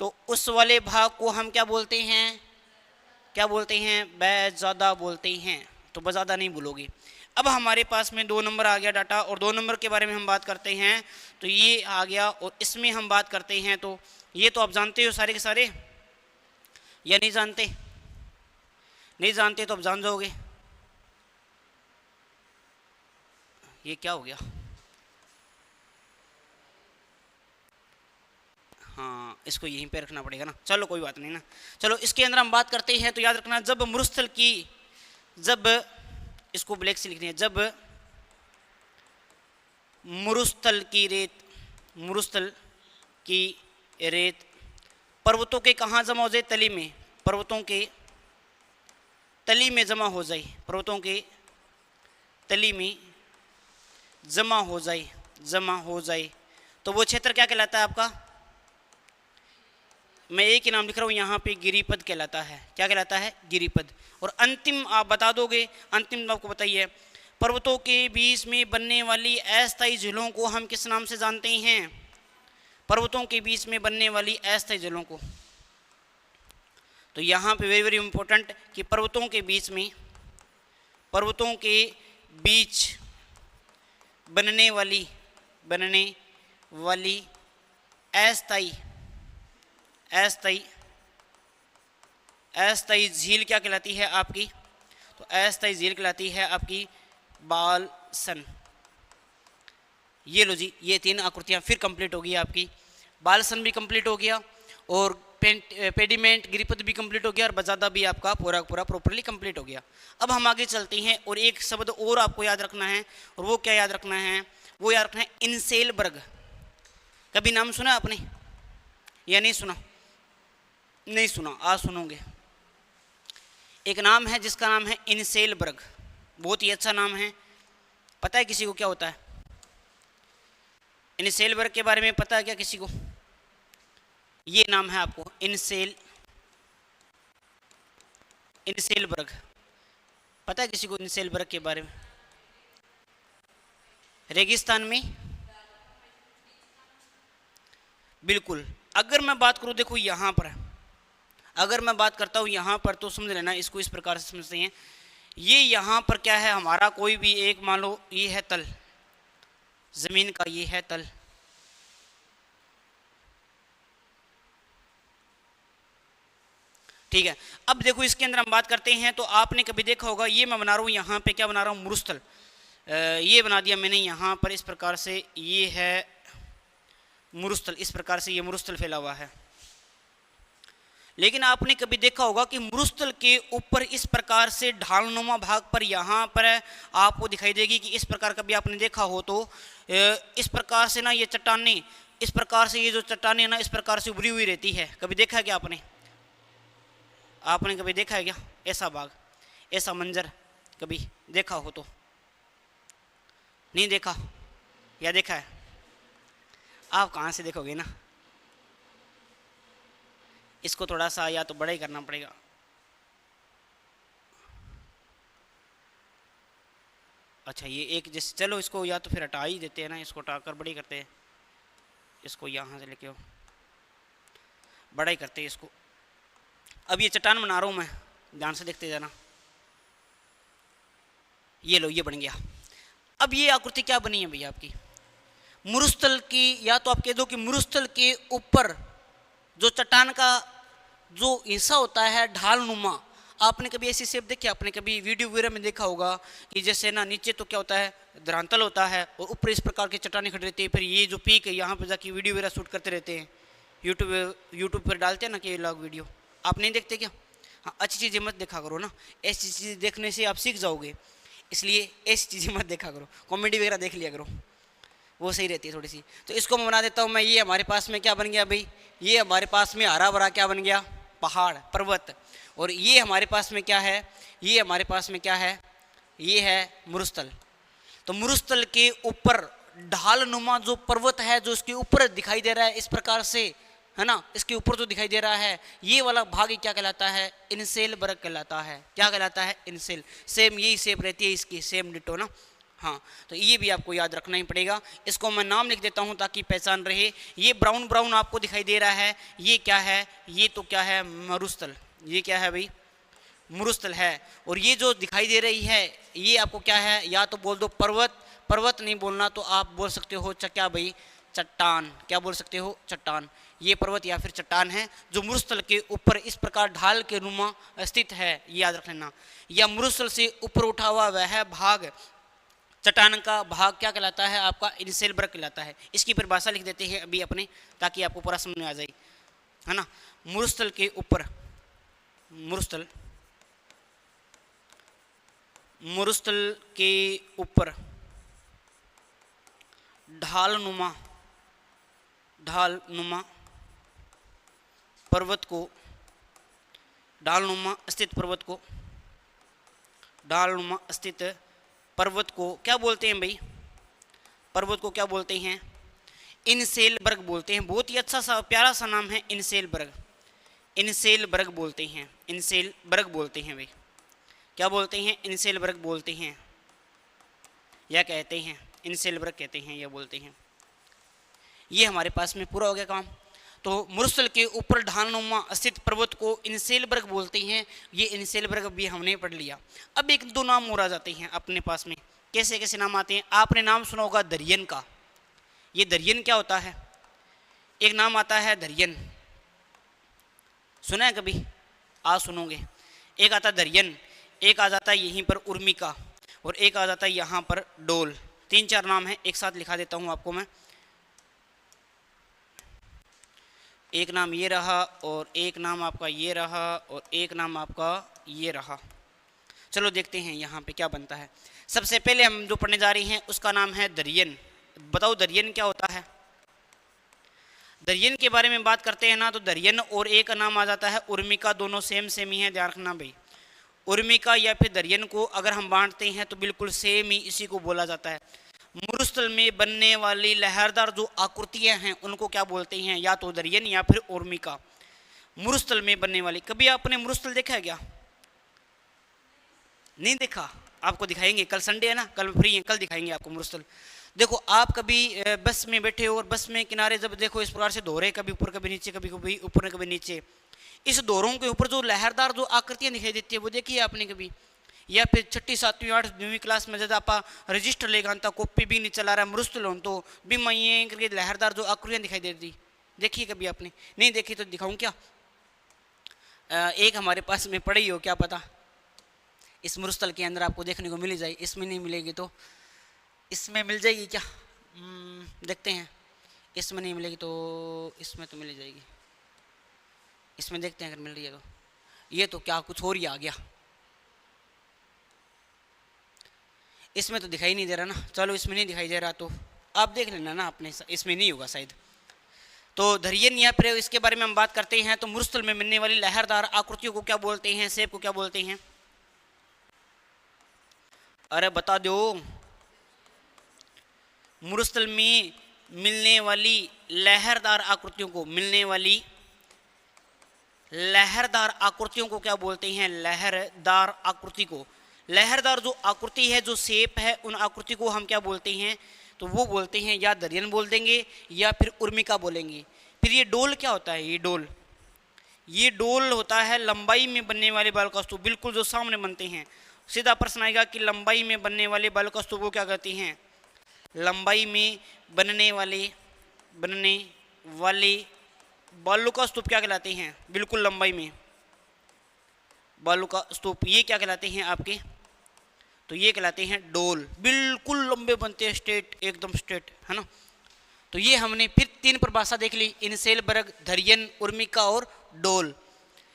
तो उस वाले भाग को हम क्या बोलते हैं, क्या बोलते हैं, बज़ादा बोलते हैं। तो बज़ादा नहीं भूलोगे। अब हमारे पास में 2 नंबर आ गया डाटा, और 2 नंबर के बारे में हम बात करते हैं तो ये आ गया, और इसमें हम बात करते हैं तो ये तो आप जानते हो सारे के सारे, या नहीं जानते, नहीं जानते तो आप जान जाओगे। ये क्या हो गया, हाँ इसको यहीं पे रखना पड़ेगा ना, चलो कोई बात नहीं ना। चलो इसके अंदर हम बात करते हैं तो याद रखना, जब मरुस्थल की, जब इसको ब्लैक से लिखनी है, जब मरुस्थल की रेत पर्वतों के कहाँ जमा हो जाए, तली में, पर्वतों के तली में जमा हो जाए, पर्वतों के तली में जमा हो जाए, तो वो क्षेत्र क्या कहलाता है आपका, मैं एक ही नाम लिख रहा हूँ यहाँ पे, गिरिपद कहलाता है। क्या कहलाता है, गिरिपद। और अंतिम आप बता दोगे, अंतिम आपको बताइए, पर्वतों के बीच में बनने वाली अस्थायी झीलों को हम किस नाम से जानते हैं, पर्वतों के बीच में बनने वाली अस्थायी झीलों को। तो यहाँ पे वेरी वेरी इंपॉर्टेंट कि पर्वतों के बीच बनने वाली अस्थायी झील क्या कहलाती है आपकी, तो अस्थायी झील कहलाती है आपकी बालसन। ये लो जी, ये 3 आकृतियाँ फिर कंप्लीट हो गई आपकी, बालसन भी कंप्लीट हो गया और पेडिमेंट गिरिपद भी कंप्लीट हो गया और बजादा भी आपका पूरा पूरा प्रॉपरली कंप्लीट हो गया। अब हम आगे चलते हैं और एक शब्द और आपको याद रखना है, और वो क्या याद रखना है, वो याद रखना है इनसेलबर्ग। कभी नाम सुना आपने या नहीं सुना? नहीं सुना, आज सुनोगे। एक नाम है जिसका नाम है इनसेलबर्ग, बहुत ही अच्छा नाम है। पता है किसी को क्या होता है इनसेलबर्ग के बारे में? पता है क्या किसी को? ये नाम है आपको इनसेलबर्ग। पता है किसी को इनसेलबर्ग के बारे में? रेगिस्तान में, बिल्कुल। अगर मैं बात करूं, देखो यहां पर, अगर मैं बात करता हूं यहां पर, तो समझ लेना इसको इस प्रकार से समझते हैं। ये यहां पर क्या है, हमारा कोई भी एक, मान लो ये है तल जमीन का, ये है तल, ठीक है। अब देखो इसके अंदर हम बात करते हैं, तो आपने कभी देखा होगा, ये मैं बना रहा हूँ यहाँ पे, क्या बना रहा हूँ, मरुस्थल। ये बना दिया मैंने यहाँ पर इस प्रकार से, ये है मरुस्थल, इस प्रकार से ये मरुस्थल फैला हुआ है। लेकिन आपने कभी देखा होगा कि मरुस्थल के ऊपर इस प्रकार से ढालनुमा भाग पर यहाँ पर आपको दिखाई देगी कि इस प्रकार, कभी आपने देखा हो तो इस प्रकार से ना ये चट्टानें, इस प्रकार से ये जो चट्टानें ना इस प्रकार से उभरी हुई रहती है। कभी देखा है क्या आपने? आपने कभी देखा है क्या ऐसा भाग, ऐसा मंजर? कभी देखा हो तो? नहीं देखा या देखा है? आप कहाँ से देखोगे ना, इसको थोड़ा सा या तो बड़ा ही करना पड़ेगा। अच्छा ये एक जैसे, चलो इसको या तो फिर हटा ही देते हैं ना, इसको हटाकर बड़ी करते हैं, इसको यहाँ से लेके बड़ा ही करते हैं इसको। अब ये चट्टान बना रहा हूँ मैं, ध्यान से देखते जाना। ये लो, ये बन गया। अब ये आकृति क्या बनी है भैया आपकी? मरुस्थल की, या तो आप कह दो कि मरुस्थल के ऊपर जो चट्टान का जो हिस्सा होता है ढालनुमा, आपने कभी ऐसी शेप देखी? आपने कभी वीडियो वगैरह में देखा होगा कि जैसे ना नीचे तो क्या होता है, धरातल होता है, और ऊपर इस प्रकार की चट्टानें खड़ी रहती है, फिर ये जो पीक है यहाँ पर जाके वीडियो वगैरह शूट करते रहते हैं, यूट्यूब पर डालते हैं ना कि लोग वीडियो, आप नहीं देखते क्या? हाँ, अच्छी चीज़ें मत देखा करो ना, ऐसी चीज़ें देखने से आप सीख जाओगे, इसलिए ऐसी चीज़ें मत देखा करो, कॉमेडी वगैरह देख लिया करो, वो सही रहती है थोड़ी सी। तो इसको मैं बना देता हूँ मैं। ये हमारे पास में क्या बन गया भाई? ये हमारे पास में हरा भरा क्या बन गया? पहाड़, पर्वत। और ये हमारे पास में क्या है? ये हमारे पास में क्या है? ये है मरुस्थल। तो मरुस्थल के ऊपर ढालनुमा जो पर्वत है, जो इसके ऊपर दिखाई दे रहा है इस प्रकार से, है ना, इसके ऊपर जो दिखाई दे रहा है, ये वाला भाग क्या कहलाता है? इनसेलबर्ग कहलाता है। क्या कहलाता है? इनसेल। सेम यही शेप रहती है इसकी, सेम डिटो ना। हाँ, तो ये भी आपको याद रखना ही पड़ेगा। इसको मैं नाम लिख देता हूँ ताकि पहचान रहे। ये ब्राउन ब्राउन आपको दिखाई दे रहा है, ये क्या है? ये तो क्या है? मरुस्थल। ये क्या है भाई? मरुस्थल है। और ये जो दिखाई दे रही है ये आपको क्या है? या तो बोल दो पर्वत, पर्वत नहीं बोलना तो आप बोल सकते हो क्या भाई? चट्टान। क्या बोल सकते हो? चट्टान। ये पर्वत या फिर चट्टान है जो मरुस्थल के ऊपर इस प्रकार ढाल के नुमा स्थित है, ये याद रख लेना। या मरुस्थल से ऊपर उठा हुआ वह भाग, चट्टान का भाग क्या कहलाता है? आपका इनसेलबर्ग कहलाता है। इसकी परिभाषा लिख देते हैं अभी अपने, ताकि आपको पूरा समझ में आ जाए, है ना। मरुस्थल के ऊपर, मरुस्थल के ऊपर ढालनुमा पर्वत को, ढालनुमा स्थित पर्वत को क्या बोलते हैं भाई? पर्वत को क्या बोलते हैं? इनसेलबर्ग बोलते हैं। बहुत ही अच्छा सा प्यारा सा नाम है, इनसेलबर्ग। इनसेलबर्ग बोलते हैं, इनसेलबर्ग बोलते हैं भाई। क्या बोलते हैं? इनसेलबर्ग बोलते हैं या कहते हैं, इनसेलबर्ग कहते हैं या बोलते हैं। ये हमारे पास में पूरा हो गया काम। तो मरुस्थल के ऊपर ढालनुमा स्थित पर्वत को इनसेलबर्ग बोलते हैं। ये इनसेलबर्ग भी हमने पढ़ लिया। अब एक दो नाम और आ जाते हैं अपने पास में। कैसे कैसे नाम आते हैं? आपने नाम सुना होगा दरियन का। ये दरियन क्या होता है? एक नाम आता है दरियन, सुना है कभी? आज सुनोगे। एक आता दरियन, एक आ जाता है यहीं पर उर्मिका, और एक आ जाता है यहाँ पर डोल। 3-4 नाम है, एक साथ लिखा देता हूँ आपको मैं। एक नाम ये रहा और एक नाम आपका ये रहा और एक नाम आपका ये रहा। चलो देखते हैं यहाँ पे क्या बनता है। सबसे पहले हम जो पढ़ने जा रहे हैं उसका नाम है दरियन। बताओ दरियन क्या होता है। दरियन के बारे में बात करते हैं ना, तो दरियन और एक का नाम आ जाता है उर्मिका, दोनों सेम सेम ही है, ध्यान रखना भाई। उर्मिका या फिर दरियन को अगर हम बांटते हैं तो बिल्कुल सेम ही इसी को बोला जाता है। मरुस्थल में बनने वाली लहरदार जो आकृतियां हैं उनको क्या बोलते हैं, या तो दरियन या फिर उर्मिका। मरुस्थल में बनने वाली, कभी आपने मरुस्थल देखा है क्या? नहीं देखा? आपको दिखाएंगे, कल संडे है ना, कल फ्री है, कल दिखाएंगे आपको मरुस्थल। देखो आप कभी बस में बैठे हो और बस में किनारे जब देखो इस प्रकार से दोहरे, कभी ऊपर कभी नीचे, कभी कभी ऊपर कभी नीचे, इस दोहरों के ऊपर जो लहरदार जो आकृतियां दिखाई देती है वो देखी है आपने कभी? या फिर 6ठी 7वीं 8वीं 9वीं क्लास में जब आप रजिस्टर लेगा कॉपी भी नहीं चला रहा है मरुस्थल हो तो भी मैं करके लहरदार जो आकृतियां दिखाई देती, देखी कभी आपने? नहीं देखी तो दिखाऊं क्या? एक हमारे पास में पड़ी हो, क्या पता इस मरुस्थल के अंदर आपको देखने को मिल जाए। इसमें नहीं मिलेगी तो इसमें मिल जाएगी क्या? देखते हैं। इसमें नहीं मिलेगी तो इसमें तो मिल जाएगी। इसमें देखते हैं अगर मिल रही है तो। ये तो क्या कुछ और ही आ गया, इसमें तो दिखाई नहीं दे रहा ना। चलो इसमें नहीं दिखाई दे रहा तो आप देख लेना ना अपने, इसमें नहीं होगा शायद। तो दरियन या फिर इसके बारे में हम बात करते हैं तो मरुस्थल में मिलने वाली लहरदार आकृतियों को क्या बोलते हैं, शेप को क्या बोलते हैं? अरे बता दो। मरुस्थल में मिलने वाली लहरदार आकृतियों को, मिलने वाली लहरदार आकृतियों को क्या बोलते हैं? लहरदार आकृति को, लहरदार जो आकृति है, जो शेप है, उन आकृति को हम क्या बोलते हैं? तो वो बोलते हैं या दरियन बोल देंगे या फिर उर्मिका बोलेंगे। फिर ये डोल क्या होता है? ये डोल होता है लंबाई में बनने वाले बाल का स्तूप, बिल्कुल जो सामने बनते हैं। सीधा प्रश्न आएगा कि लंबाई में बनने वाले बाल का स्तूप को क्या कहते हैं? लंबाई में बनने वाले बालू का स्तूप क्या कहलाते हैं? बिल्कुल लंबाई में बालू का स्तूप, ये क्या कहलाते हैं आपके? तो ये कहलाते हैं डोल। बिल्कुल लंबे बनते हैं, स्ट्रेट, एकदम स्ट्रेट, है ना। तो ये हमने फिर 3 परिभाषा देख ली, इनसेलबर्ग, दरियन, उर्मिका और डोल।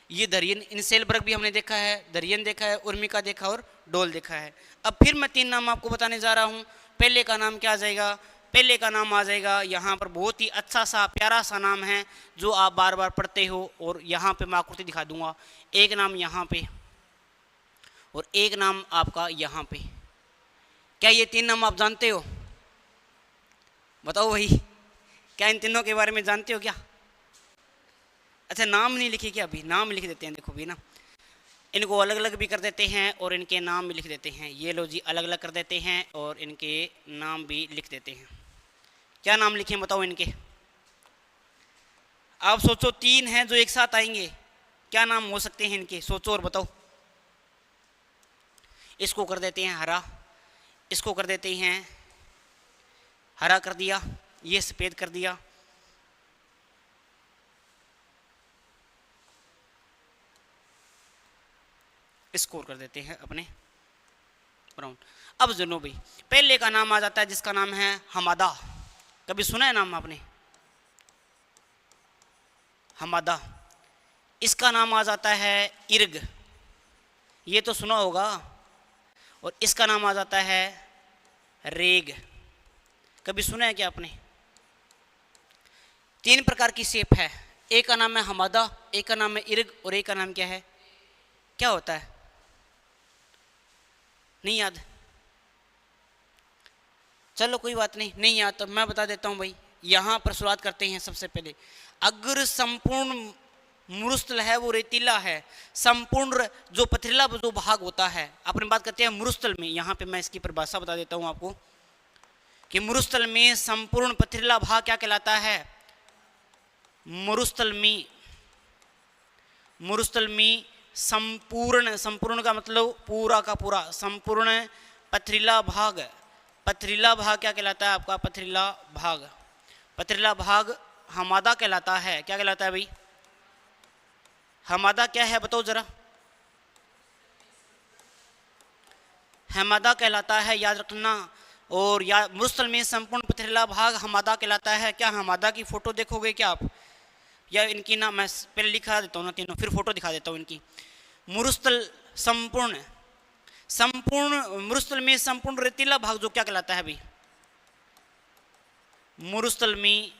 ये दरियन, इनसेलबर्ग भी हमने देखा है, दरियन देखा है, उर्मिका देखा और डोल देखा है। अब फिर मैं 3 नाम आपको बताने जा रहा हूँ। पहले का नाम क्या आ जाएगा? पहले का नाम आ जाएगा यहाँ पर, बहुत ही अच्छा सा प्यारा सा नाम है जो आप बार बार पढ़ते हो, और यहाँ पे मैं आकृति दिखा दूंगा। एक नाम यहाँ पे और एक नाम आपका यहाँ पे। क्या ये 3 नाम आप जानते हो? बताओ भाई, क्या इन तीनों के बारे में जानते हो क्या? अच्छा नाम नहीं लिखे क्या? अभी नाम लिख देते हैं, देखो भी ना, इनको अलग अलग भी कर देते हैं और इनके नाम भी लिख देते हैं। ये लो जी, अलग अलग कर देते हैं और इनके नाम भी लिख देते हैं। क्या नाम लिखें बताओ इनके? आप सोचो, 3 हैं जो एक साथ आएंगे, क्या नाम हो सकते हैं इनके? सोचो और बताओ। इसको कर देते हैं हरा, इसको कर देते हैं हरा कर दिया, ये सफ़ेद कर दिया, इसको कर देते हैं अपने ब्राउन। अब सुनो भाई, पहले का नाम आ जाता है जिसका नाम है हमादा। कभी सुना है नाम आपने? हमादा। इसका नाम आ जाता है इर्ग, ये तो सुना होगा। और इसका नाम आ जाता है रेग। कभी सुना है क्या आपने? 3 प्रकार की शेप है, एक का नाम है हमादा, एक का नाम है इर्ग और एक का नाम क्या है? क्या होता है? नहीं याद? चलो कोई बात नहीं, नहीं याद तो मैं बता देता हूँ भाई। यहाँ पर शुरुआत करते हैं। सबसे पहले, अगर संपूर्ण मरुस्थल है वो रेतीला है, संपूर्ण जो पथरीला जो भाग होता है, अपनी बात करते हैं मरुस्थल में। यहाँ पे मैं इसकी परिभाषा बता देता हूँ आपको कि मरुस्थल में संपूर्ण पथरीला भाग क्या कहलाता है? मरुस्थल में संपूर्ण, संपूर्ण का मतलब पूरा का पूरा, संपूर्ण पथरीला भाग, पथरीला भाग क्या कहलाता है आपका? पथरीला भाग, पथरीला भाग हमादा कहलाता है। क्या कहलाता है भाई? हमादा क्या है बताओ जरा? हमादा कहलाता है, याद रखना। और मरुस्थल में संपूर्ण पथरीला भाग हमादा कहलाता है। क्या हमादा की फोटो देखोगे क्या आप? या इनकी ना मैं पहले लिखा देता हूँ ना तीनों, फिर फोटो दिखा देता हूँ इनकी। मुरुस्थल संपूर्ण, संपूर्ण मुरुस्थल में संपूर्ण रेतीला भाग जो क्या कहलाता है भाई? मुरुस्थल में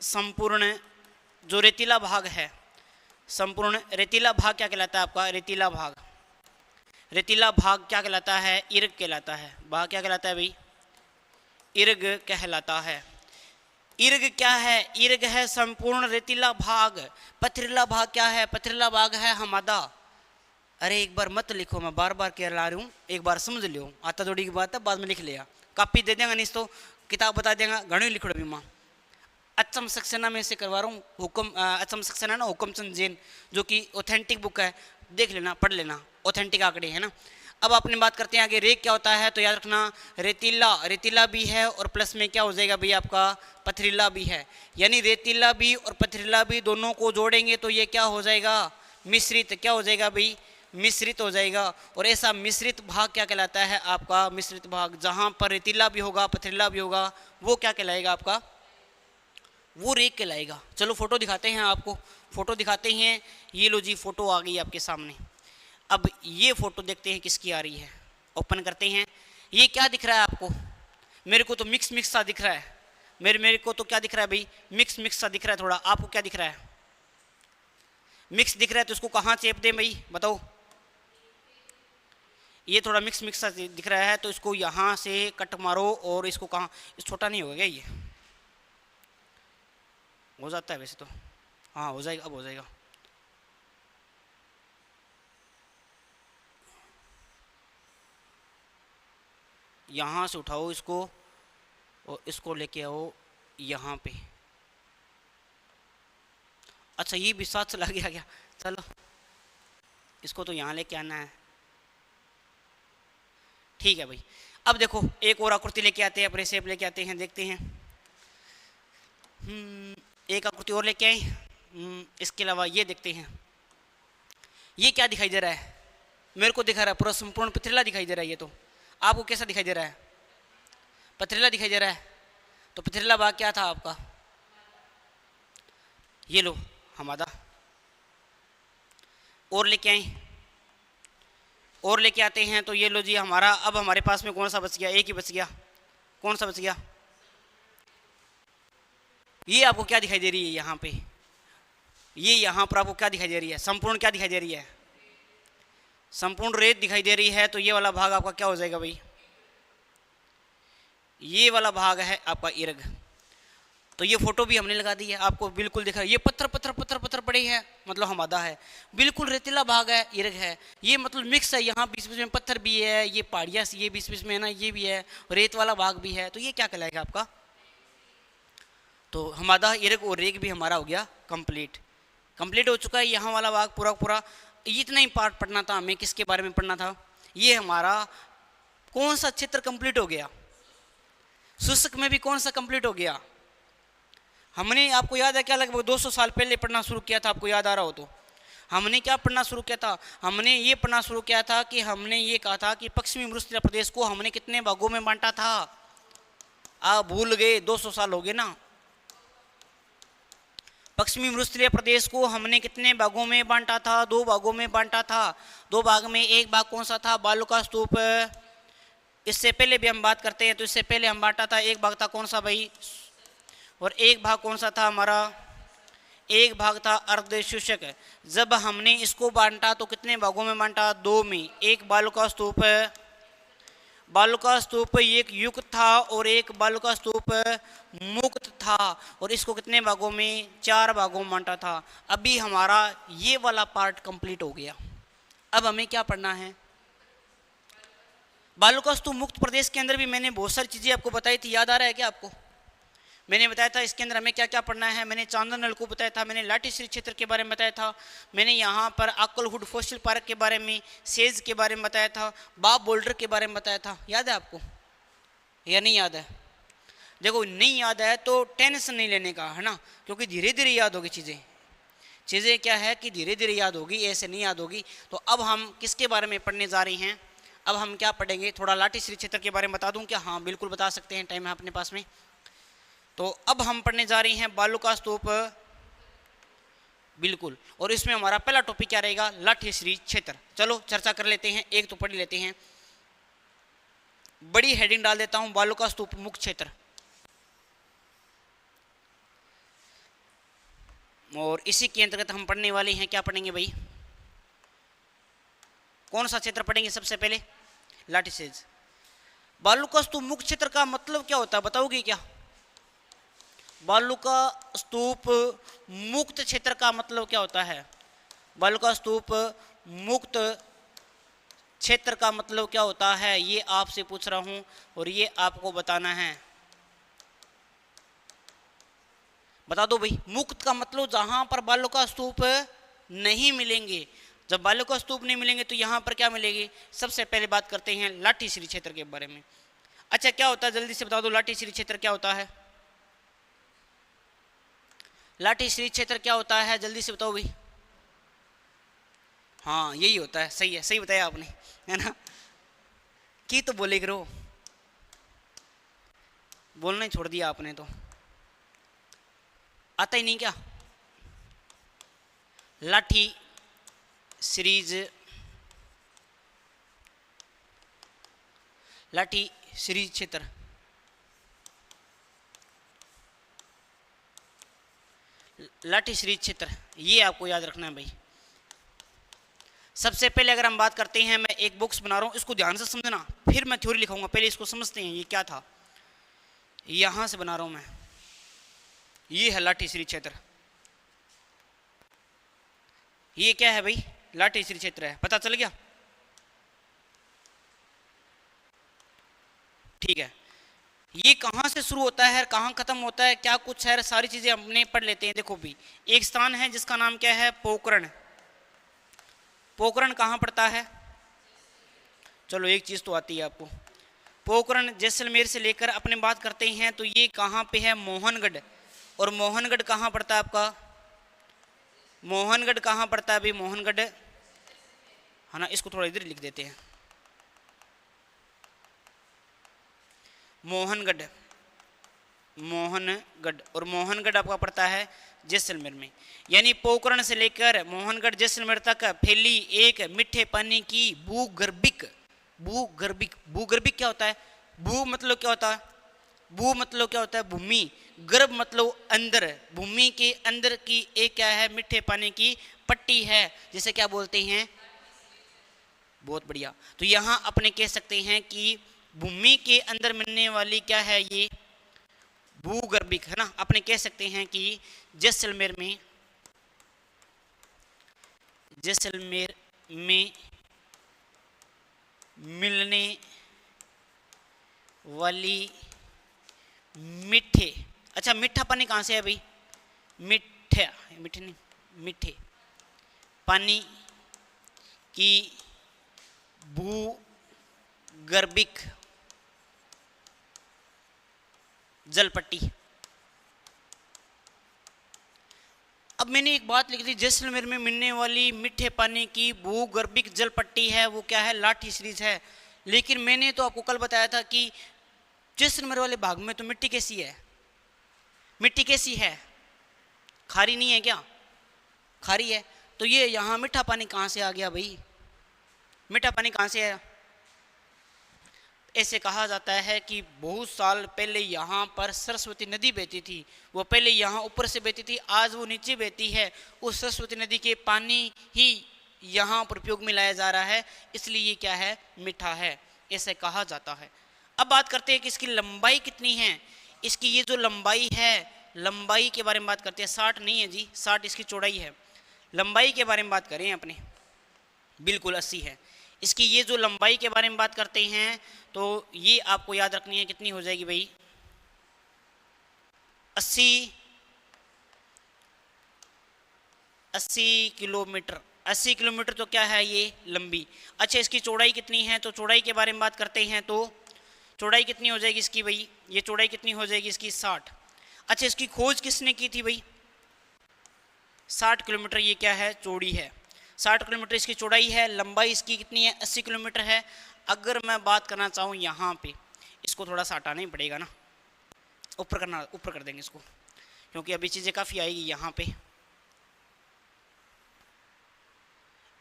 संपूर्ण जो रेतीला भाग है, संपूर्ण रेतीला भाग क्या कहलाता है आपका? रेतीला भाग, रेतीला भाग क्या कहलाता है? इर्ग कहलाता है। भाग क्या कहलाता है भाई? इर्ग कहलाता है। इर्ग क्या है? इर्ग है संपूर्ण रेतीला भाग। पथरीला भाग क्या है? पथरीला भाग है हमादा। अरे एक बार मत लिखो, मैं बार बार कह रहा हूँ, एक बार समझ लियो, आता थोड़ी की बात है, बाद में लिख लिया, कॉपी दे देगा नहीं तो किताब बता देगा, घणी लिख लो भी माँ। अचम सक्सेना में से करवा रहा हूँ, हुक्म अचम सक्सेना ना हुक्मचंद जैन, जो कि ऑथेंटिक बुक है, देख लेना, पढ़ लेना, ऑथेंटिक आंकड़े है ना। अब अपनी बात करते हैं आगे, रेग क्या होता है? तो याद रखना रेतीला, रेतीला भी है और प्लस में क्या हो जाएगा भाई आपका? पथरीला भी है। यानी रेतीला भी और पथरीला भी दोनों को जोड़ेंगे तो ये क्या हो जाएगा? मिश्रित। क्या हो जाएगा भाई? मिश्रित हो जाएगा। और ऐसा मिश्रित भाग क्या कहलाता है आपका? मिश्रित भाग। जहां पर रेतीला भी होगा पथरीला भी होगा वो क्या कहलाएगा आपका? वो रेग कहलाएगा। चलो फोटो दिखाते हैं आपको, फोटो दिखाते हैं। ये लो जी फोटो आ गई आपके सामने। अब ये फोटो देखते हैं किसकी आ रही है, ओपन करते हैं। ये क्या दिख रहा है आपको? मेरे को तो मिक्स मिक्स सा दिख रहा है, मेरे को तो क्या दिख रहा है भाई? मिक्स मिक्स सा दिख रहा है थोड़ा। आपको क्या दिख रहा है? मिक्स दिख रहा है तो इसको कहाँ चेप दें भाई बताओ? ये थोड़ा मिक्स मिक्स सा दिख रहा है तो इसको यहाँ से कट मारो और इसको कहाँ, इस छोटा नहीं होगा क्या? ये हो जाता है वैसे तो, हाँ हो जाएगा, अब हो जाएगा। यहाँ से उठाओ इसको और इसको लेके आओ यहाँ पे। अच्छा ये भी साथ चला गया क्या? चलो इसको तो यहाँ लेके आना है, ठीक है भाई। अब देखो एक और आकृति लेके आते हैं, अपने शेप लेके आते हैं, देखते हैं। एक आकृति और लेके आए। इसके अलावा ये देखते हैं, ये क्या दिखाई दे रहा है? मेरे को दिखा रहा है पूरा संपूर्ण पथरीला दिखाई दे रहा है। ये तो आपको कैसा दिखाई दे रहा है? पथरीला दिखाई दे रहा है। तो पथरीला भाग क्या था आपका? ये लो हमादा। और लेके आए, और लेके आते हैं। तो ये लो जी हमारा, अब हमारे पास में कौन सा बच गया? एक ही बच गया। कौन सा बच गया? ये आपको क्या दिखाई दे रही है यहाँ पे? ये यहाँ पर आपको क्या दिखाई दे रही है? संपूर्ण क्या दिखाई दे रही है? संपूर्ण रेत दिखाई दे रही है। तो ये वाला भाग आपका क्या हो जाएगा भाई? ये वाला भाग है आपका इर्ग। तो ये फोटो भी हमने लगा दी है, आपको बिल्कुल दिख रहा है। ये पत्थर पत्थर पत्थर पत्थर पड़े हैं, मतलब हमादा है, बिल्कुल रेतीला भाग है, इर्ग है। ये मतलब मिक्स है, यहाँ बीच बीच में पत्थर भी है, ये पहाड़ियाँ ये बीच बीच में है ना, ये भी है, रेत वाला भाग भी है। तो ये क्या कहलाएगा आपका? तो हमादा, इर्ग और रेग भी हमारा हो गया कंप्लीट। कंप्लीट हो चुका है यहाँ वाला भाग पूरा पूरा। इतना ही पार्ट पढ़ना था हमें। किसके बारे में पढ़ना था? ये हमारा कौन सा क्षेत्र कंप्लीट हो गया? शुष्क में भी कौन सा कंप्लीट हो गया? हमने, आपको याद है क्या, लगभग 200 साल पहले पढ़ना शुरू किया था, आपको याद आ रहा हो तो। हमने क्या पढ़ना शुरू किया था? हमने ये पढ़ना शुरू किया था कि हमने ये कहा था कि पश्चिमी मरुस्थलीय प्रदेश को हमने कितने भागों में बांटा था? आप भूल गए, 200 साल हो गए ना। पश्चिमी मरुस्थलीय प्रदेश को हमने कितने भागों में बांटा था? 2 भागों में बांटा था। 2 भाग में एक भाग कौन सा था? बालू का स्तूप। इससे पहले भी हम बात करते हैं तो इससे पहले हम बांटा था, एक भाग था कौन सा भाई? और एक भाग कौन सा था हमारा? एक भाग था अर्ध शुष्क। जब हमने इसको बांटा तो कितने भागों में बांटा? 2 में। एक बालू का स्तूप, बालू का स्तूप एक युक्त था और एक बालू का स्तूप मुक्त था। और इसको कितने भागों में? 4 भागों में बांटा था। अभी हमारा ये वाला पार्ट कंप्लीट हो गया। अब हमें क्या पढ़ना है? बालू का स्तूप मुक्त प्रदेश के अंदर भी मैंने बहुत सारी चीज़ें आपको बताई थी, याद आ रहा है क्या आपको? मैंने बताया था इसके अंदर हमें क्या क्या पढ़ना है। मैंने चांदन नल को बताया था, मैंने लाटीश्री क्षेत्र के बारे में बताया था, मैंने यहाँ पर अक्कलहुड फॉसिल पार्क के बारे में, सेज के बारे में बताया था, बाब बोल्डर के बारे में बताया था। याद है आपको या नहीं याद है? देखो नहीं याद है तो टेंशन नहीं लेने का, है ना, क्योंकि धीरे धीरे याद होगी चीज़ें। चीज़ें क्या है कि धीरे धीरे याद होगी, ऐसे नहीं याद होगी। तो अब हम किसके बारे में पढ़ने जा रहे हैं? अब हम क्या पढ़ेंगे? थोड़ा लाटीश्री क्षेत्र के बारे में बता दूँ क्या? हाँ बिल्कुल बता सकते हैं, टाइम है अपने पास में। तो अब हम पढ़ने जा रहे हैं बालू का स्तूप बिल्कुल। और इसमें हमारा पहला टॉपिक क्या रहेगा? लाठी श्री क्षेत्र। चलो चर्चा कर लेते हैं, एक तो पढ़ लेते हैं। बड़ी हेडिंग डाल देता हूं, बालू का स्तूप मुक्त क्षेत्र। और इसी के अंतर्गत हम पढ़ने वाले हैं, क्या पढ़ेंगे भाई? कौन सा क्षेत्र पढ़ेंगे सबसे पहले? लाठी सेज। बालू का स्तूप मुक्त क्षेत्र का मतलब क्या होता है, बताओगे क्या? बालू का स्तूप मुक्त क्षेत्र का मतलब क्या होता है? बालू का स्तूप मुक्त क्षेत्र का मतलब क्या होता है, ये आपसे पूछ रहा हूं और ये आपको बताना है। बता दो भाई। मुक्त का मतलब जहां पर बालू का स्तूप नहीं मिलेंगे। जब बालू का स्तूप नहीं मिलेंगे तो यहां पर क्या मिलेगी? सबसे पहले बात करते हैं लाठी श्री क्षेत्र के बारे में। अच्छा, क्या होता है जल्दी से बता दो, लाठी श्री क्षेत्र क्या होता है? लाठी श्री क्षेत्र क्या होता है, जल्दी से बताओ भाई। हाँ यही होता है, सही है, सही बताया आपने, है ना? की तो बोले करो, बोलना ही छोड़ दिया आपने तो। आता ही नहीं क्या? लाठी सीरीज, लाठी सीरीज क्षेत्र। लाठी सीरीज क्षेत्र ये आपको याद रखना है भाई। सबसे पहले अगर हम बात करते हैं, मैं एक बॉक्स बना रहा हूं, इसको ध्यान से समझना, फिर मैं थ्योरी लिखाऊंगा। पहले इसको समझते हैं ये क्या था। यहां से बना रहा हूं मैं, ये है लाठी श्री क्षेत्र। ये क्या है भाई? लाठी श्री क्षेत्र है, पता चल गया? ठीक है। ये कहां से शुरू होता है, कहां खत्म होता है, क्या कुछ है, सारी चीजें हमने पढ़ लेते हैं। देखो भी, एक स्थान है जिसका नाम क्या है? पोखरण। पोखरण कहां पड़ता है? चलो एक चीज तो आती है आपको। पोखरण जैसलमेर से लेकर अपने बात करते हैं तो ये कहां पे है? मोहनगढ़। और मोहनगढ़ कहां पड़ता है आपका? मोहनगढ़ कहां पड़ता है भाई? मोहनगढ़, है ना? इसको थोड़ा इधर लिख देते हैं, मोहनगढ़। मोहनगढ़, और मोहनगढ़ आपका पड़ता है जैसलमेर में। यानी पोखरण से लेकर मोहनगढ़ जैसलमेर तक फैली एक मीठे पानी की भूगर्भिक, भूगर्भिक, भूगर्भिक क्या होता है? भू मतलब क्या होता है? भू मतलब क्या होता है? भूमि। गर्भ मतलब अंदर, भूमि के अंदर की एक क्या है? मीठे पानी की पट्टी है, जिसे क्या बोलते हैं? बहुत बढ़िया। तो यहां अपने कह सकते हैं कि भूमि के अंदर मिलने वाली क्या है? ये भूगर्भिक, है ना? अपने कह सकते हैं कि जैसलमेर में, जैसलमेर में मिलने वाली मीठे, अच्छा मीठा पानी कहाँ से है भाई? मीठा, मीठे नहीं, मीठे पानी की भूगर्भिक जलपट्टी। अब मैंने एक बात लिख दी, जैसलमेर में मिलने वाली मीठे पानी की भूगर्भिक जलपट्टी है, वो क्या है? लाठी सीरीज है। लेकिन मैंने तो आपको कल बताया था कि जैसलमेर वाले भाग में तो मिट्टी कैसी है? मिट्टी कैसी है? खारी नहीं है क्या? खारी है। तो ये यहाँ मीठा पानी कहाँ से आ गया भाई? मीठा पानी कहाँ से आया? ऐसे कहा जाता है कि बहुत साल पहले यहाँ पर सरस्वती नदी बहती थी। वो पहले यहाँ ऊपर से बहती थी, आज वो नीचे बहती है। उस सरस्वती नदी के पानी ही यहाँ पर उपयोग में लाया जा रहा है, इसलिए ये क्या है? मीठा है, ऐसे कहा जाता है। अब बात करते हैं कि इसकी लंबाई कितनी है। इसकी ये जो लंबाई है, लंबाई के बारे में बात करते हैं। 60 नहीं है जी, 60 इसकी चौड़ाई है। लंबाई के बारे में बात करें अपने, बिल्कुल 80 है। इसकी ये जो लंबाई के बारे में बात करते हैं तो ये आपको याद रखनी है, कितनी हो जाएगी भाई? 80 किलोमीटर। 80 किलोमीटर तो क्या है? ये लंबी। अच्छा, इसकी चौड़ाई कितनी है? तो चौड़ाई के बारे में बात करते हैं तो चौड़ाई कितनी हो जाएगी इसकी भाई? ये चौड़ाई कितनी हो जाएगी इसकी? 60। अच्छा, इसकी खोज किसने की थी भाई? 60 किलोमीटर ये क्या है? चौड़ी है। 60 किलोमीटर इसकी चौड़ाई है। लंबाई इसकी कितनी है? 80 किलोमीटर है। अगर मैं बात करना चाहूँ यहाँ पे, इसको थोड़ा सा हटाना ही पड़ेगा ना, ऊपर करना, ऊपर कर देंगे इसको, क्योंकि अभी चीज़ें काफ़ी आएगी यहाँ पे।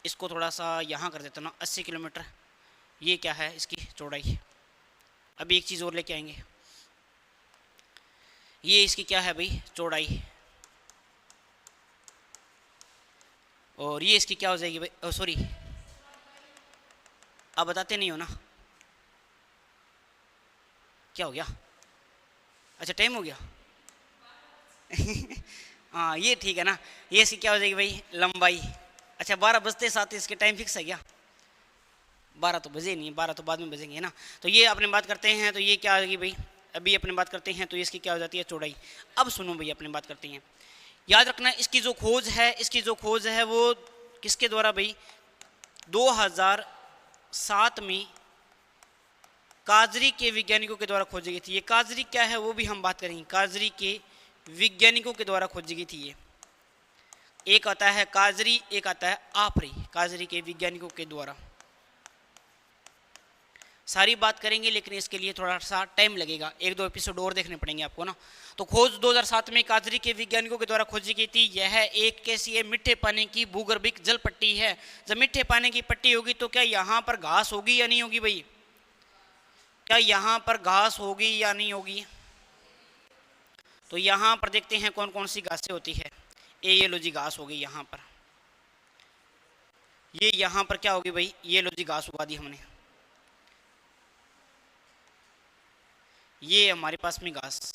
इसको थोड़ा सा यहाँ कर देता हूँ ना, 80 किलोमीटर। ये क्या है इसकी चौड़ाई। अभी एक चीज़ और लेके आएंगे, ये इसकी क्या है भाई चौड़ाई, और ये इसकी क्या हो जाएगी भाई, सॉरी आप बताते नहीं हो ना, क्या हो गया, अच्छा टाइम हो गया हाँ ये ठीक है ना, ये इसकी क्या हो जाएगी भाई लंबाई। अच्छा 12 बजते साथ इसके टाइम फिक्स है क्या, 12 तो बजे नहीं, 12 तो बाद में बजेंगे ना। तो ये अपने बात करते हैं, तो ये क्या आ जाएगी भाई, अभी अपने बात करते हैं तो इसकी क्या हो जाती है चौड़ाई। अब सुनो भाई अपने बात करते हैं, याद रखना इसकी जो खोज है, इसकी जो खोज है वो किसके द्वारा भाई, 2007 में काजरी के वैज्ञानिकों के द्वारा खोजी गई थी। ये काजरी क्या है वो भी हम बात करेंगे, काजरी के वैज्ञानिकों के द्वारा खोजी गई थी ये। एक आता है काजरी, एक आता है आपरी, काजरी के वैज्ञानिकों के द्वारा। सारी बात करेंगे लेकिन इसके लिए थोड़ा सा टाइम लगेगा, 1-2 एपिसोड और देखने पड़ेंगे आपको ना। तो खोज 2007 में काजरी के वैज्ञानिकों के द्वारा खोजी गई थी। यह एक कैसी है, मीठे पानी की भूगर्भिक जल पट्टी है। जब मीठे पानी की पट्टी होगी तो क्या यहाँ पर घास होगी या नहीं होगी भाई, क्या यहाँ पर घास होगी या नहीं होगी। तो यहाँ पर देखते हैं कौन कौन सी घासें होती है। ये लो जी घास होगी यहाँ पर, ये यहाँ पर क्या होगी भाई, ये लो जी घास उगा दी हमने, ये हमारे पास में घास।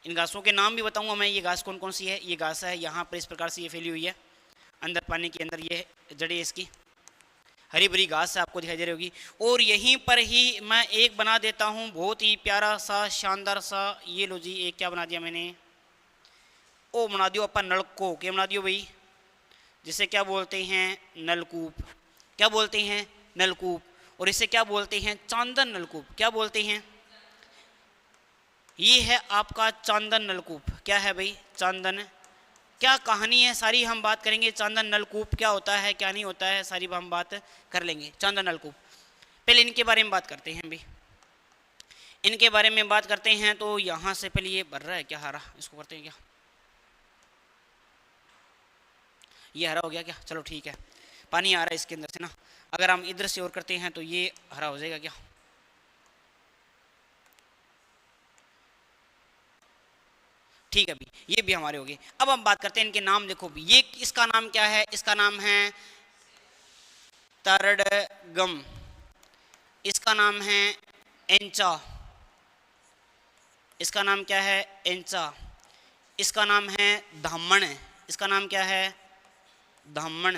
इन घासों के नाम भी बताऊंगा मैं, ये घास कौन कौन सी है। ये घास है यहाँ पर इस प्रकार से ये फैली हुई है अंदर पानी के अंदर, ये जड़ें इसकी हरी भरी घास है, आपको दिखाई दे रही होगी। और यहीं पर ही मैं एक बना देता हूँ बहुत ही प्यारा सा शानदार सा, ये लो जी एक क्या बना दिया मैंने, ओ बना दियो अपन नलको, क्या बना दियो भाई, जिसे क्या बोलते हैं नलकूप, क्या बोलते हैं नलकूप। और इसे क्या बोलते हैं चांदन नलकूप, क्या बोलते हैं, ये है आपका चांदन नलकूप। क्या है भाई चांदन, क्या कहानी है सारी हम बात करेंगे। चांदन नलकूप क्या होता है क्या नहीं होता है सारी हम बात कर लेंगे। चांदन नलकूप, पहले इनके बारे में बात करते हैं भाई, इनके बारे में बात करते हैं। तो यहाँ से पहले ये भर रहा है क्या हरा, इसको करते हैं क्या, ये हरा हो गया क्या, चलो ठीक है, पानी आ रहा है इसके अंदर से ना। अगर हम इधर से और करते हैं तो ये हरा हो जाएगा क्या, ठीक है भाई, ये भी हमारे हो गए। अब हम बात करते हैं इनके नाम, देखो भी ये इसका नाम क्या है, इसका नाम है तरडगम, इसका नाम है एंचा, इसका नाम क्या है एंचा, इसका नाम है धामण, इसका नाम क्या है धामण,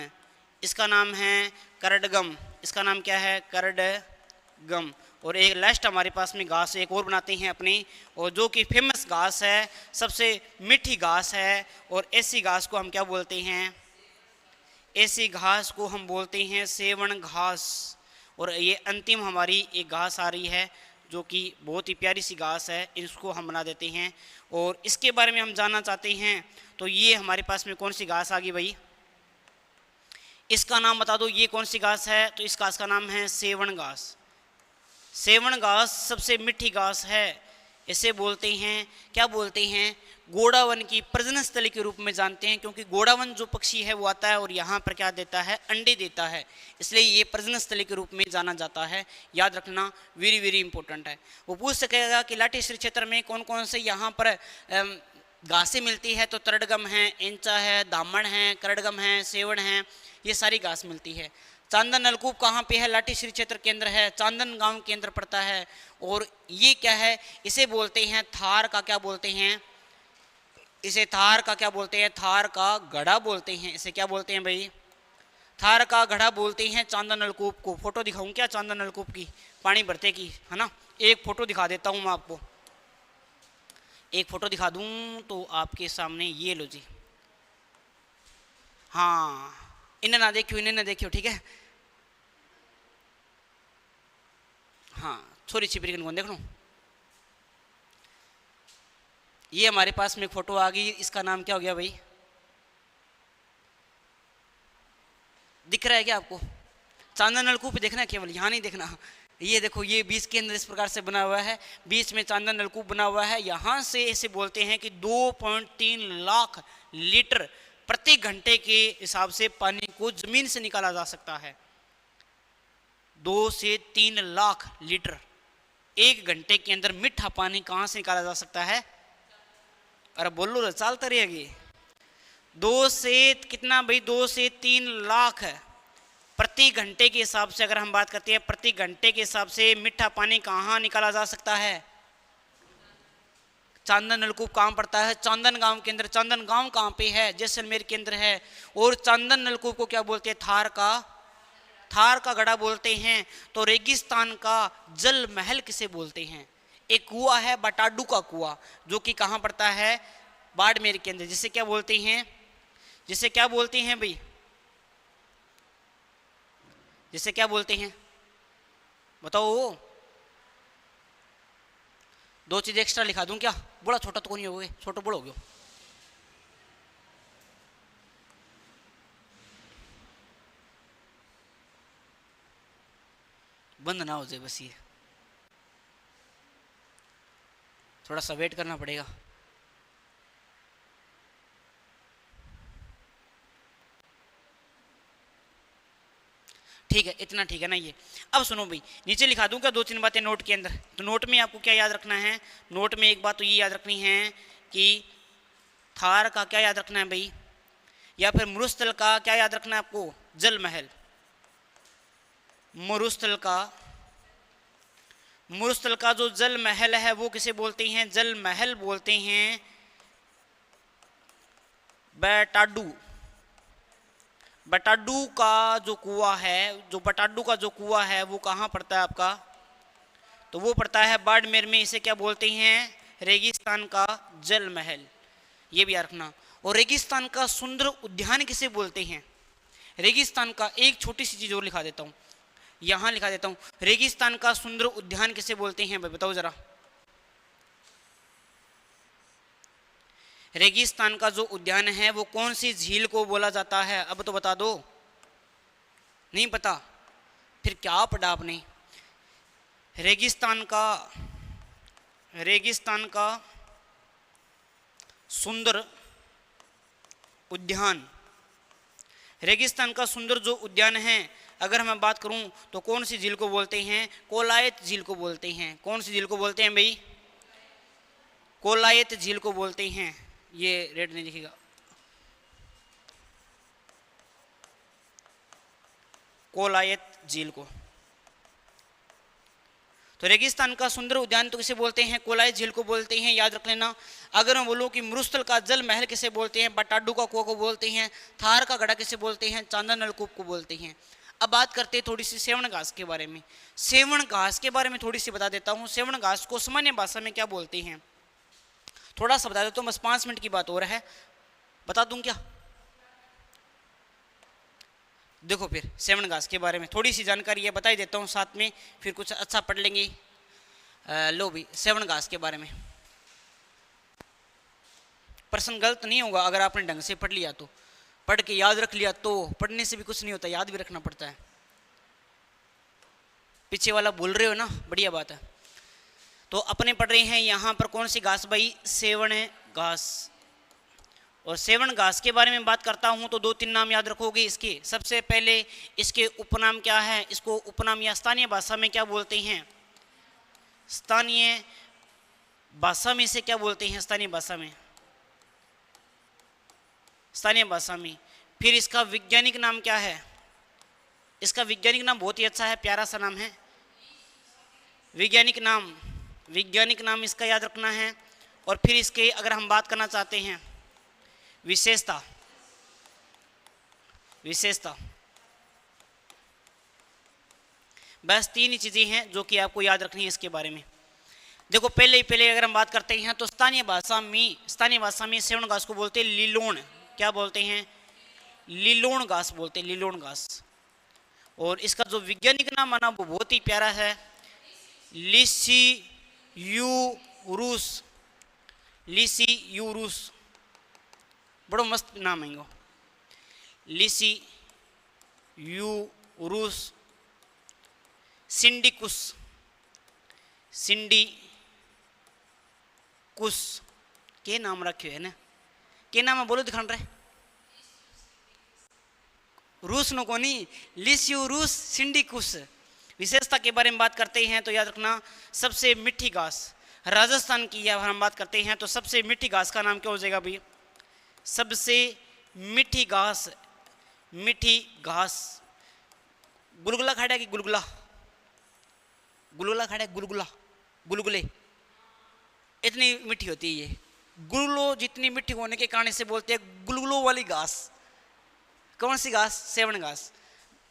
इसका नाम है करडगम, इसका नाम क्या है करडगम। और एक लास्ट हमारे पास में घास एक और बनाते हैं अपनी, और जो कि फेमस घास है, सबसे मीठी घास है, और ऐसी घास को हम क्या बोलते हैं, ऐसी घास को हम बोलते हैं सेवण घास। और ये अंतिम हमारी एक घास आ रही है जो कि बहुत ही प्यारी सी घास है, इसको हम बना देते हैं। और इसके बारे में हम जानना चाहते हैं, तो ये हमारे पास में कौन सी घास आ गई भाई, इसका नाम बता दो, ये कौन सी घास है। तो इस घास का नाम है सेवण घास। सेवण घास सबसे मीठी घास है, इसे बोलते हैं क्या बोलते हैं, गोडावन की प्रजनन स्थली के रूप में जानते हैं, क्योंकि गोडावन जो पक्षी है वो आता है और यहाँ पर क्या देता है, अंडे देता है, इसलिए ये प्रजनन स्थली के रूप में जाना जाता है। याद रखना, वेरी वेरी इंपॉर्टेंट है। वो पूछ सकेगा कि लाठीश्री क्षेत्र में कौन कौन से यहाँ पर घासें मिलती है, तो तरडगम है, एंचा है, दामन है, करडगम है, सेवण है, ये सारी घास मिलती है। चांदन नलकूप कहाँ पे है, लाठीश्री क्षेत्र के अंदर है, चांदन गांव के अंदर पड़ता है। और ये क्या है, इसे बोलते हैं थार का क्या बोलते हैं, इसे थार का क्या बोलते हैं, थार का गढ़ा बोलते हैं। इसे क्या बोलते हैं भाई, थार का गढ़ा बोलते हैं चांदन नलकूप को। फोटो दिखाऊं क्या चांदन नलकूप की, पानी भरते की, है ना। एक फोटो दिखा देता हूँ मैं आपको, एक फोटो दिखा दूं तो आपके सामने, ये लो जी, हाँ इन्हें ना देखियो, इन्हें ना देखियो, ठीक है, हाँ छोरी छिपरी कौन देख लो। ये हमारे पास में फोटो आ गई, इसका नाम क्या हो गया भाई, दिख रहा है क्या आपको, चांदन नलकूप देखना है केवल, यहाँ नहीं देखना। ये देखो, ये बीच के अंदर इस प्रकार से बना हुआ है, बीच में चांदन नलकूप बना हुआ है। यहाँ से इसे बोलते हैं कि 2.3 लाख लीटर प्रति घंटे के हिसाब से पानी को जमीन से निकाला जा सकता है। 2 से 3 लाख लीटर एक घंटे के अंदर मीठा पानी कहां से निकाला जा सकता है? अरे बोलो, चलता रहेगी। 2 से कितना भाई? 2 से 3 लाख प्रति घंटे के हिसाब से अगर हम बात करते हैं, प्रति घंटे के हिसाब से मीठा पानी कहाँ निकाला जा सकता है? चांदन नलकूप कहाँ पड़ता है? चांदन गांव के अंदर। चांदन गांव कहाँ पे है? जैसलमेर के अंदर है। और चांदन नलकूप को क्या बोलते हैं? थार का गड़ा बोलते हैं। तो रेगिस्तान का जल महल किसे बोलते हैं? एक कुआं है बटाडू का कुआं, जो कि कहाँ पड़ता है? बाड़मेर के अंदर। जिसे क्या बोलते हैं? जिसे क्या बोलते हैं भाई? जिसे क्या बोलते हैं बताओ? 2 चीज एक्स्ट्रा लिखा दूं क्या? बड़ा छोटा तो नहीं होगे, छोटा बड़ा हो गया। बंद ना हो जाए बस, ये थोड़ा सा वेट करना पड़ेगा। ठीक है, इतना ठीक है ना ये। अब सुनो भाई, नीचे लिखा दूं क्या 2-3 बातें नोट के अंदर? तो नोट में आपको क्या याद रखना है? नोट में एक बात तो ये याद रखनी है कि थार का क्या याद रखना है भाई, या फिर मरुस्थल का क्या याद रखना है आपको? जल महल। मरुस्थल का जो जल महल है वो किसे बोलते हैं? जल महल बोलते हैं बटाडू का जो कुआं है, बटाडू का जो कुआं है वो कहाँ पड़ता है आपका? तो वो पड़ता है बाड़मेर में। इसे क्या बोलते हैं? रेगिस्तान का जल महल। ये भी याद रखना। और रेगिस्तान का सुंदर उद्यान किसे बोलते हैं? रेगिस्तान का एक छोटी सी चीज और लिखा देता हूँ, यहां लिखा देता हूँ। रेगिस्तान का सुंदर उद्यान किसे बोलते हैं भाई? बताओ जरा। रेगिस्तान का जो उद्यान है वो कौन सी झील को बोला जाता है? अब तो बता दो। नहीं पता? फिर क्या पढ़ा आपने? रेगिस्तान का सुंदर उद्यान। रेगिस्तान का सुंदर जो उद्यान है, अगर मैं बात करूं तो कौन सी झील को बोलते हैं? कोलायत झील को बोलते हैं। कौन सी झील को बोलते हैं भाई? कोलायत झील को बोलते हैं। ये रेड नहीं दिखेगा। कोलायत झील को। तो रेगिस्तान का सुंदर उद्यान तो किसे बोलते हैं? कोलायत झील को बोलते हैं, याद रख लेना। अगर मैं बोलूं कि मरुस्थल का जल महल किसे बोलते हैं? बटाडू का कुआं को बोलते हैं। थार का गड़ा किसे बोलते हैं? चांदन नलकूप को बोलते हैं। अब बात करते हैं थोड़ी सी सेवण घास के बारे में। सेवण घास के बारे में थोड़ी सी बता देता हूँ। सेवण घास को सामान्य भाषा में क्या बोलते हैं? थोड़ा सा बता देता हूँ, बस 5 मिनट की बात हो रहा है, बता दूं क्या? देखो, फिर सेवण घास के बारे में थोड़ी सी जानकारी है, बता ही देता हूँ साथ में, फिर कुछ अच्छा पढ़ लेंगे। लो भी, सेवण घास के बारे में प्रश्न गलत नहीं होगा अगर आपने ढंग से पढ़ लिया तो। पढ़ के याद रख लिया तो पढ़ने से भी कुछ नहीं होता, याद भी रखना पड़ता है। पीछे वाला बोल रहे हो ना, बढ़िया बात है। तो अपने पढ़ रहे हैं यहाँ पर कौन सी घास भाई? सेवण घास। और सेवण घास के बारे में बात करता हूँ तो 2-3 नाम याद रखोगे इसके। सबसे पहले इसके उपनाम क्या है? इसको उपनाम या स्थानीय भाषा में क्या बोलते हैं? स्थानीय भाषा में इसे क्या बोलते हैं? स्थानीय भाषा में। फिर इसका वैज्ञानिक नाम क्या है? इसका वैज्ञानिक नाम बहुत ही अच्छा है, प्यारा सा नाम है। वैज्ञानिक नाम इसका याद रखना है। और फिर इसके अगर हम बात करना चाहते हैं विशेषता, बस 3 ही चीजें हैं जो कि आपको याद रखनी है इसके बारे में। देखो, पहले अगर हम बात करते हैं तो स्थानीय भाषा में सेवण घास को बोलते हैं लीलोण। क्या बोलते हैं? लीलोण घास बोलते हैं, लीलोण घास। और इसका जो वैज्ञानिक नाम है ना वो बहुत ही प्यारा है, लिसियूरुस। बड़ा मस्त नाम है वो, लिसियूरुस सिंडिकुस के नाम रखे है ना। के नाम है बोलो, दिखान रहे रूस नोकोनी लिस्यू रूस सिंडिकुस। विशेषता के बारे में बात करते हैं तो याद रखना सबसे मीठी घास राजस्थान की अगर हम बात करते हैं तो सबसे मीठी घास का नाम क्या हो जाएगा भाई? सबसे मीठी घास, मीठी घास गुलगुला खाड़ा की गुलगुला, गुलगुला खाड़ा गुलगुला, गुलगुले इतनी मीठी होती है ये। गुलगुलो जितनी मीठी होने के कारण से बोलते हैं गुलगुलो वाली घास। कौन सी घास? सेवन घास।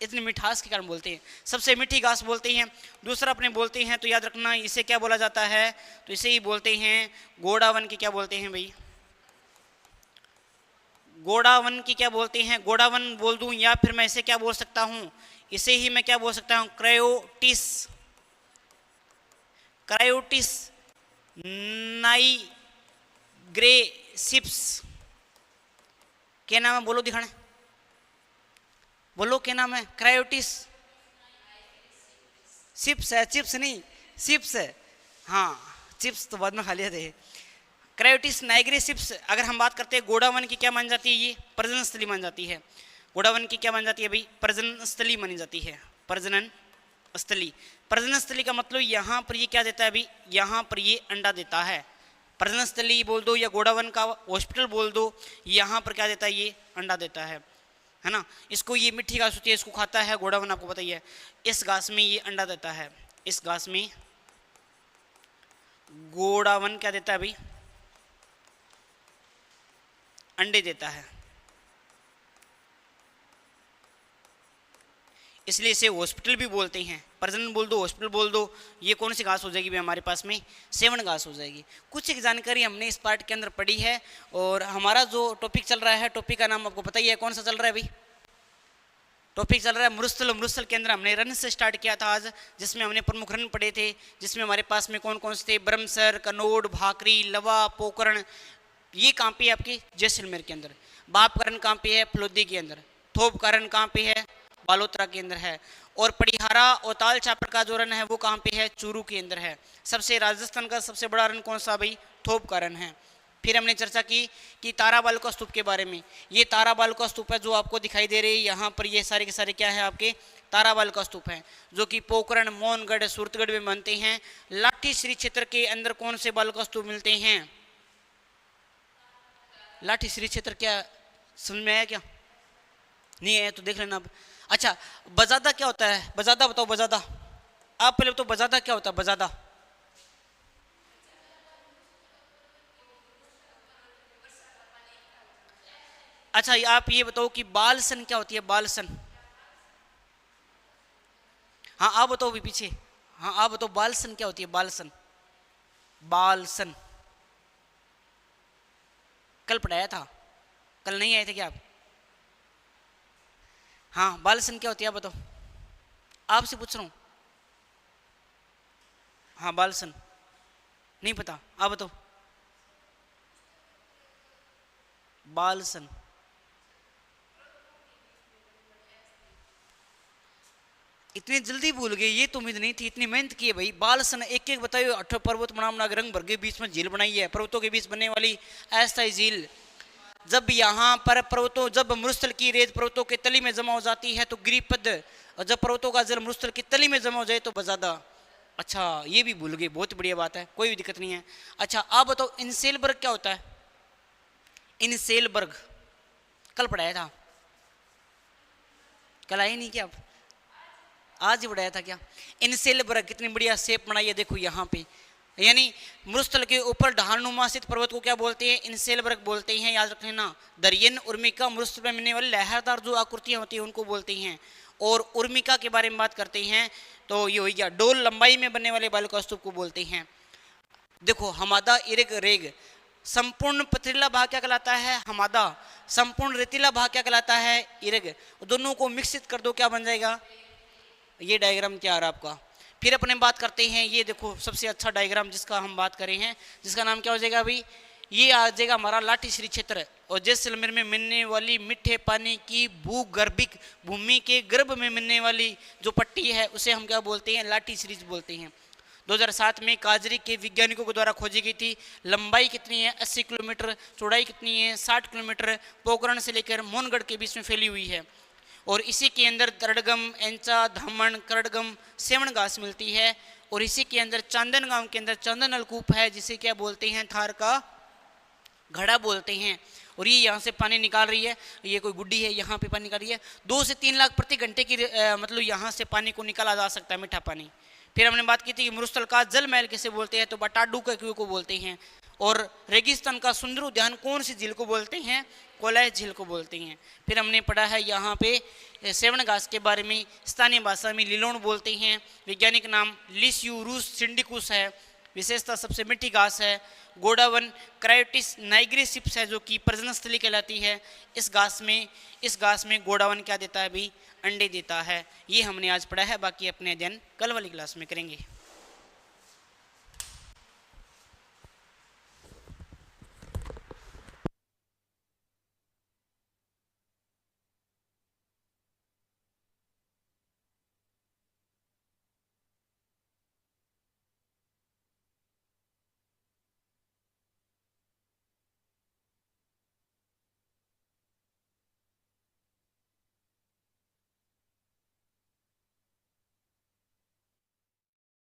इतनी मिठास के कारण बोलते हैं, सबसे मीठी घास बोलते हैं। दूसरा अपने बोलते हैं तो याद रखना इसे क्या बोला जाता है? तो इसे ही बोलते हैं गोडावन की क्या बोलते हैं भाई? गोडावन की क्या बोलते हैं? गोडावन बोल दूं या फिर मैं इसे क्या बोल सकता हूं? इसे ही मैं क्या बोल सकता हूं? क्रायोटिस, क्रायोटिस नाइग्रेसिप्स। क्या नाम है? बोलो दिखाने, बोलो क्या नाम है? क्रायोटिस चिप्स है, चिप्स नहीं चिप्स है। हाँ चिप्स तो बाद में खा लिया थे। क्रायोटिस नाइग्रेसिप्स अगर हम बात करते हैं गोडावन की क्या मान जाती है? ये प्रजनन स्थली मान जाती है। गोडावन की क्या मान जाती है भाई? प्रजनन स्थली मानी जाती है। प्रजनन स्थली, प्रजनन स्थली का मतलब यहाँ पर ये क्या देता है अभी? यहाँ पर ये अंडा देता है। प्रजनन स्थली बोल दो या गोडावन का हॉस्पिटल बोल दो, यहाँ पर क्या देता है? ये अंडा देता है ना। इसको ये मिट्टी घास होती है, इसको खाता है गोडावन, आपको पता ही है। इस घास में ये अंडा देता है, इस घास में गोडावन क्या देता है अभी? अंडे देता है। इसलिए इसे हॉस्पिटल भी बोलते हैं। प्रजनन बोल दो, हॉस्पिटल बोल दो, ये कौन सी घास हो जाएगी भी हमारे पास में? सेवन घास हो जाएगी। कुछ एक जानकारी हमने इस पार्ट के अंदर पढ़ी है। और हमारा जो टॉपिक चल रहा है, टॉपिक का नाम आपको पता ही है, कौन सा चल रहा है भाई? टॉपिक चल रहा है मरुस्थल। मरुस्थल के अंदर हमने रन से स्टार्ट किया था आज, जिसमें हमने प्रमुख रन पढ़े थे, जिसमें हमारे पास में कौन कौन से थे? ब्रह्मसर, कनौड, भाकरी, लवा, पोकरण। ये कहाँ पे है आपकी? जैसलमेर के अंदर। बाप का रन कहाँ पे है? फलोदी के अंदर। थोप का रन कहाँ पे है? बालोतरा के अंदर है। और पड़िहारा और ताल चापर का जो रन है वो कहाँ पे है? चूरू के अंदर है। सबसे राजस्थान का सबसे बड़ा रन कौन सा भाई? थोप का रन है। फिर हमने चर्चा की कि ताराबालुका स्तूप के बारे में। ये ताराबालुका स्तूप है जो आपको दिखाई दे रही है यहाँ पर, ये सारे के सारे क्या है आपके? ताराबालुका स्तूप है, जो कि पोकरण, मोहनगढ़, सूरतगढ़ में बनते हैं। लाठी श्री क्षेत्र के अंदर कौन से बालुका स्तूप मिलते हैं? लाठी श्री क्षेत्र क्या समझ में आया? क्या नहीं है तो देख लेना अब। अच्छा बजादा क्या होता है? बजादा बताओ, बजादा आप पहले तो बजादा क्या होता है? बजादा अच्छा आप ये बताओ कि बालसन क्या होती है? बालसन, हाँ आप बताओ भी पीछे, हाँ आप बताओ बालसन क्या होती है? बालसन, बालसन कल पढ़ाया था, कल नहीं आए थे क्या आप? हाँ बालसन क्या होती है आप बताओ, आपसे पूछ रहा हूँ। हाँ बालसन नहीं पता, आप बताओ। बालसन इतनी जल्दी भूल गए, ये तो उम्मीद नहीं थी, इतनी मेहनत की है भाई। बालसन एक एक बताइए। 8 पर्वत मनाम रंग भर के बीच में झील बनाई है, पर्वतों के बीच बनने वाली अस्थायी झील। जब यहाँ पर पर्वतों, जब मरुस्थल की रेत पर्वतों के तली में जमा हो जाती है तो गिरिपद, और जब पर्वतों का जल मरुस्थल की तली में जमा हो जाए तो बजादा। अच्छा ये भी भूल गए, बहुत बढ़िया बात है, कोई भी दिक्कत नहीं है। अच्छा आप बताओ इनसेलबर्ग क्या होता है? इनसेलबर्ग कल पढ़ाया था, कल आए नहीं क्या आप? आज ही बढ़ाया था क्या? इनसेलबर्ग कितनी बढ़िया शेप बनाई है, देखो यहाँ पे, यानी मरुस्थल के ऊपर ढालनुमा स्थित पर्वत को क्या बोलते हैं? इनसेलबर्ग बोलते हैं, याद रख लेना। दरियन उर्मिका मरुस्थल में मिलने वाली लहरदार जो आकृतियां होती हैं उनको बोलते हैं। और उर्मिका के बारे में बात करते हैं तो ये हो गया डोल लंबाई में बनने वाले बालुका स्तूप को बोलते हैं। देखो हमादा, इरग, रेग, संपूर्ण पथरीला भाग क्या कहलाता है? हमादा। संपूर्ण रेतीला भाग क्या कहलाता है? इरग। दोनों को मिश्रित कर दो, क्या बन जाएगा? ये डायग्राम तैयार आपका। फिर अपने बात करते हैं, ये देखो सबसे अच्छा डायग्राम जिसका हम बात करें हैं, जिसका नाम क्या हो जाएगा अभी? ये आ जाएगा हमारा लाठी श्री क्षेत्र। और जैसलमेर में मिलने वाली मीठे पानी की भूगर्भिक भूमि के गर्भ में मिलने वाली जो पट्टी है उसे हम क्या बोलते हैं? लाठी श्री बोलते हैं। 2007 में काजरी के वैज्ञानिकों के द्वारा खोजी गई थी। लंबाई कितनी है? 80 किलोमीटर। चौड़ाई कितनी है? 60 किलोमीटर। पोखरण से लेकर मोहनगढ़ के बीच में फैली हुई है। और इसी के अंदर तरडगम, एंचा, धामण, करडगम, सेवन घास मिलती है। और इसी के अंदर चांदन गांव के अंदर चंदन नलकूप है, जिसे क्या बोलते हैं, थार का घड़ा बोलते हैं। और ये यहाँ से पानी निकाल रही है, ये कोई गुड्डी है, यहाँ पे पानी निकाल रही है। 2 से 3 लाख प्रति घंटे की मतलब यहाँ से पानी को निकाला जा सकता है, मीठा पानी। फिर हमने बात की थी कि मरुस्थल का जल महल किसे बोलते हैं, तो बटाडू का कुएं को बोलते हैं। और रेगिस्तान का सुंदर उद्यान कौन सी झील को बोलते हैं, कोलाय झील को बोलते हैं। फिर हमने पढ़ा है यहाँ पे सेवन घास के बारे में, स्थानीय भाषा में लिलोन बोलते हैं, वैज्ञानिक नाम लिस्यूरुस सिंडिकुस है, विशेषता सबसे मीठी घास है। गोडावन क्रायोटिस नाइग्रिसिप्स है जो कि प्रजनन स्थली कहलाती है। इस घास में गोडावन क्या देता है भाई, अंडे देता है। ये हमने आज पढ़ा है, बाकी अपने अध्ययन कल वाली क्लास में करेंगे।